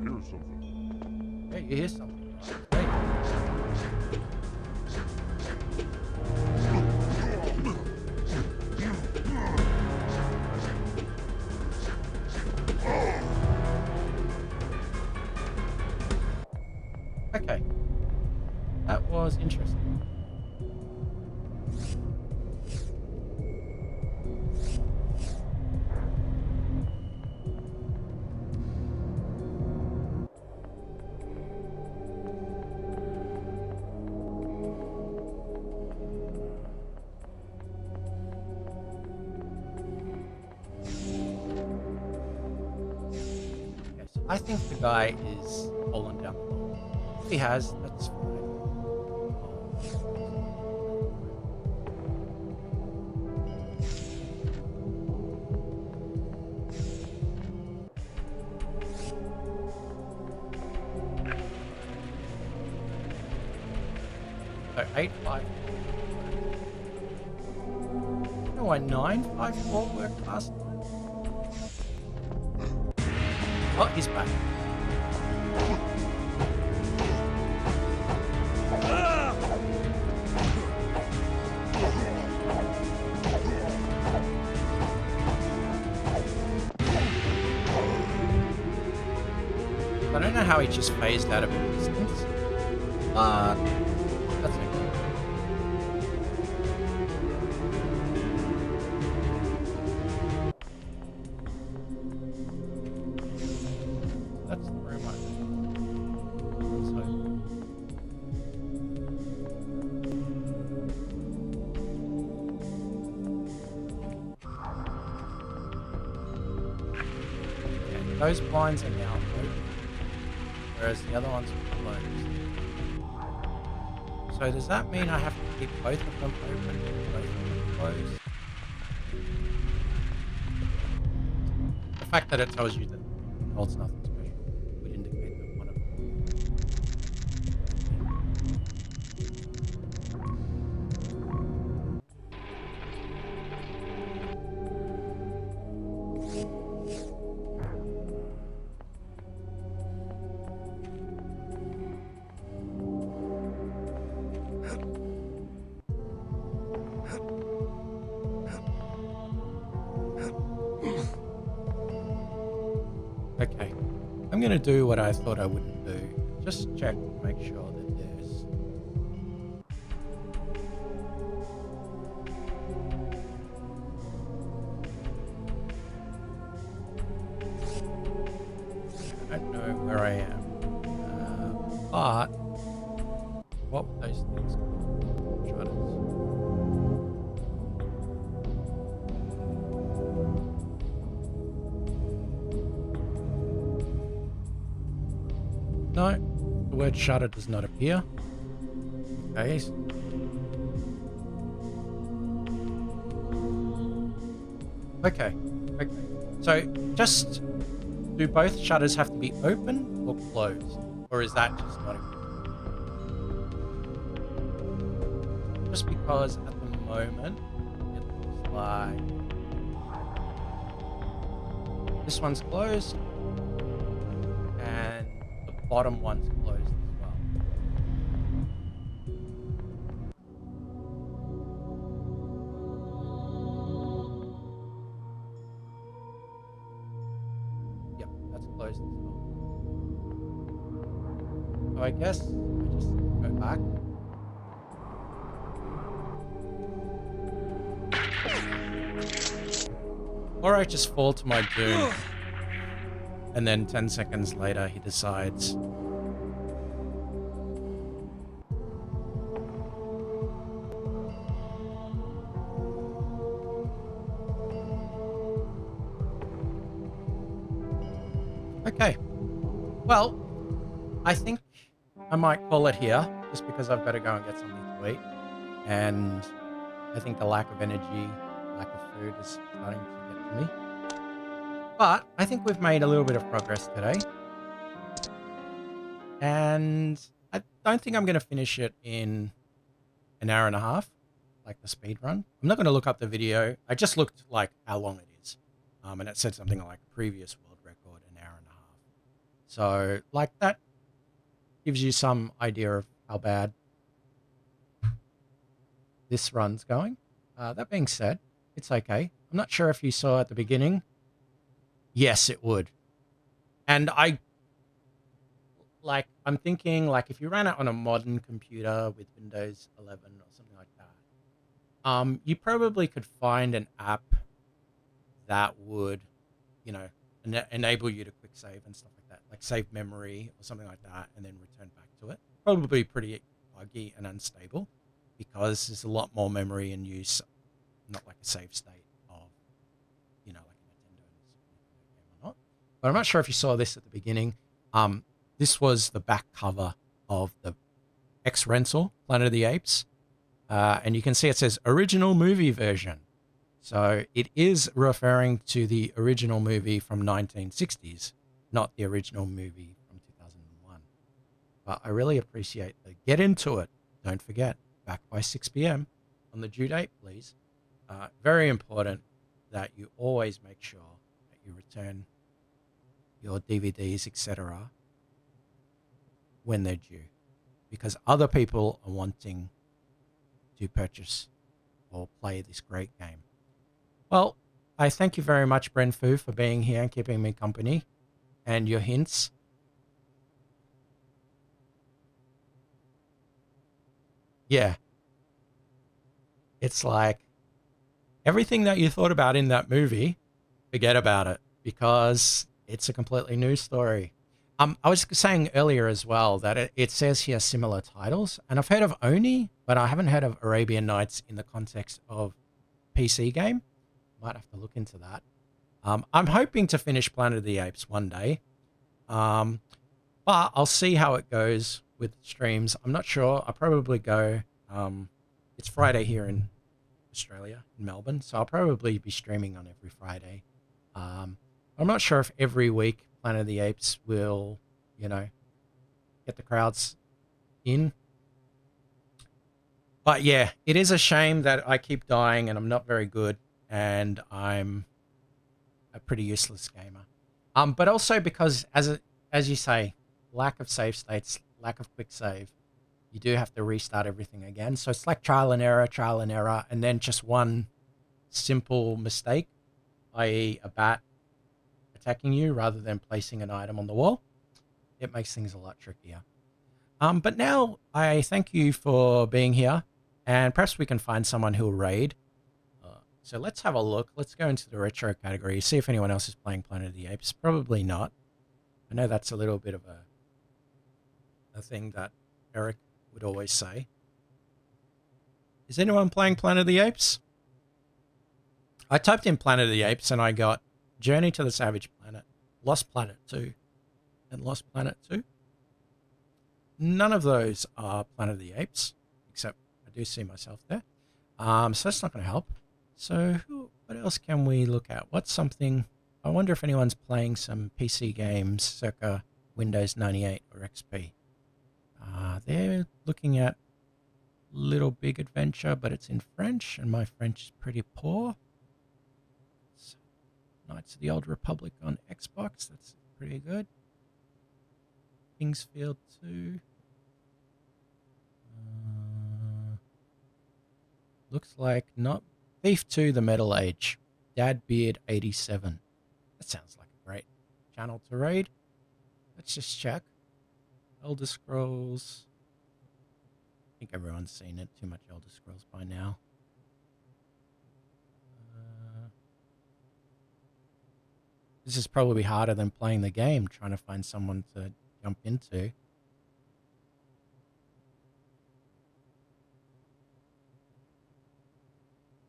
I hear something. Yeah, you hear something. Right? Okay. That was interesting. Okay, so I think the guy is fallen down the hole. If he has, that's fine. So 854. No, why 954 worked last time? Oh, he's back. I don't know how he just phased out of existence. That's okay. That's the room I was hoping. Okay, those blinds are now open, whereas the other ones are closed. So does that mean I have to keep both of them open and both of them closed? The fact that it tells you that it holds nothing special would indicate that one of them. Okay, I'm gonna do what I thought I wouldn't do. Just check to make sure that there's... I don't know where I am. But... what were those things called? Shutters. No, the word shutter does not appear. Okay. Okay. Okay. So, just do both shutters have to be open or closed? Or is that just not important? Just because at the moment, it looks like this one's closed and the bottom one's closed as well. Yep, that's closed as well. So I guess I just go back. Or I just fall to my doom. And then 10 seconds later, he decides, okay, well, I think I might call it here, just because I've got to go and get something to eat. And I think the lack of energy, lack of food is starting to get to me. But I think we've made a little bit of progress today. And I don't think I'm going to finish it in an hour and a half, like the speed run. I'm not going to look up the video. I just looked like how long it is. And it said something like previous world record, an hour and a half. So like that gives you some idea of how bad this run's going. That being said, it's okay. I'm not sure if you saw at the beginning. Yes, it would. And I'm thinking like if you ran it on a modern computer with Windows 11 or something like that, you probably could find an app that would, you know, enable you to quick save and stuff like that, like save memory or something like that, and then return back to it. Probably pretty buggy and unstable because there's a lot more memory in use, not like a save state of, you know, like a Nintendo game or not. But I'm not sure if you saw this at the beginning. This was the back cover of the X rental, Planet of the Apes. And you can see it says original movie version. So it is referring to the original movie from 1960s, not the original movie from 2001. But I really appreciate the get into it. Don't forget, back by 6 p.m. on the due date, please. Very important that you always make sure that you return your DVDs, etc., when they're due, because other people are wanting to purchase or play this great game. Well, I thank you very much, Brenfu, for being here and keeping me company and your hints. Yeah. It's like everything that you thought about in that movie, forget about it, because it's a completely new story. I was saying earlier as well that it says here similar titles, and I've heard of Oni, but I haven't heard of Arabian Nights in the context of PC game. Might have to look into that. I'm hoping to finish Planet of the Apes one day, but I'll see how it goes with streams. I'm not sure. I'll probably go. It's Friday here in Australia, in Melbourne, so I'll probably be streaming on every Friday. I'm not sure if every week Planet of the Apes will, you know, get the crowds in. But yeah, it is a shame that I keep dying and I'm not very good and I'm a pretty useless gamer. But also because as you say, lack of save states, lack of quick save, you do have to restart everything again. So it's like trial and error, and then just one simple mistake, i.e. a bat attacking you rather than placing an item on the wall. It makes things a lot trickier. But now I thank you for being here, and perhaps we can find someone who'll raid. So let's have a look. Let's go into the retro category, see if anyone else is playing Planet of the Apes. Probably not. I know that's a little bit of a thing that Eric would always say. Is anyone playing Planet of the Apes? I typed in Planet of the Apes and I got Journey to the Savage Planet, Lost Planet 2, and Lost Planet 2. none of those are Planet of the Apes, except I do see myself there. So that's not going to help. So what else can we look at? What's something... I wonder if anyone's playing some PC games circa Windows 98 or XP. They're looking at Little Big Adventure, but it's in French, and my French is pretty poor. So, Knights of the Old Republic on Xbox, that's pretty good. Kingsfield 2. Looks like not... Thief 2, The Metal Age. Dadbeard 87. That sounds like a great channel to raid. Let's just check. Elder Scrolls. I think everyone's seen it. Too much Elder Scrolls by now. This is probably harder than playing the game, trying to find someone to jump into.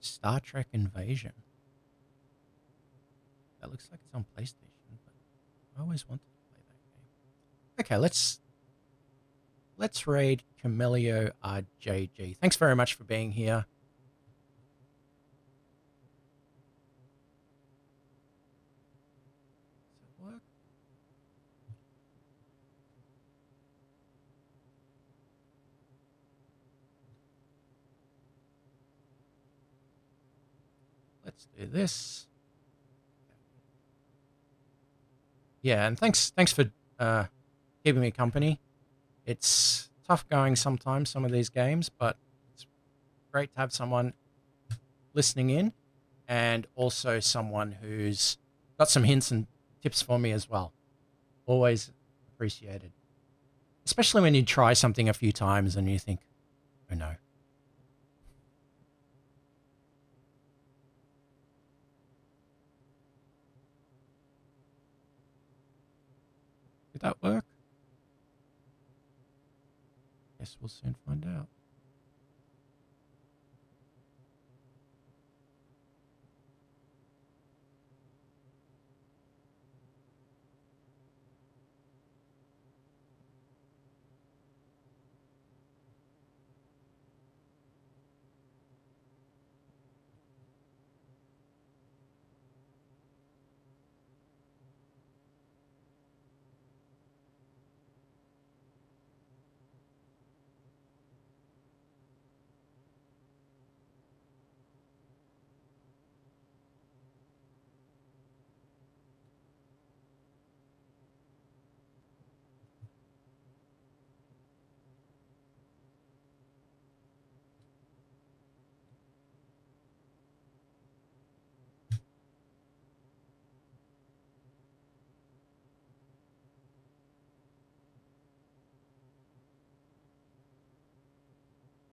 Star Trek Invasion. That looks like it's on PlayStation, but I always wanted to play that game. Okay, let's raid Camelio RJG. Thanks very much for being here. Does that work? Let's do this. Yeah, and thanks for keeping me company. It's tough going sometimes, some of these games, but it's great to have someone listening in and also someone who's got some hints and tips for me as well. Always appreciated. Especially when you try something a few times and you think, oh no. Did that work? Guess we'll soon find out.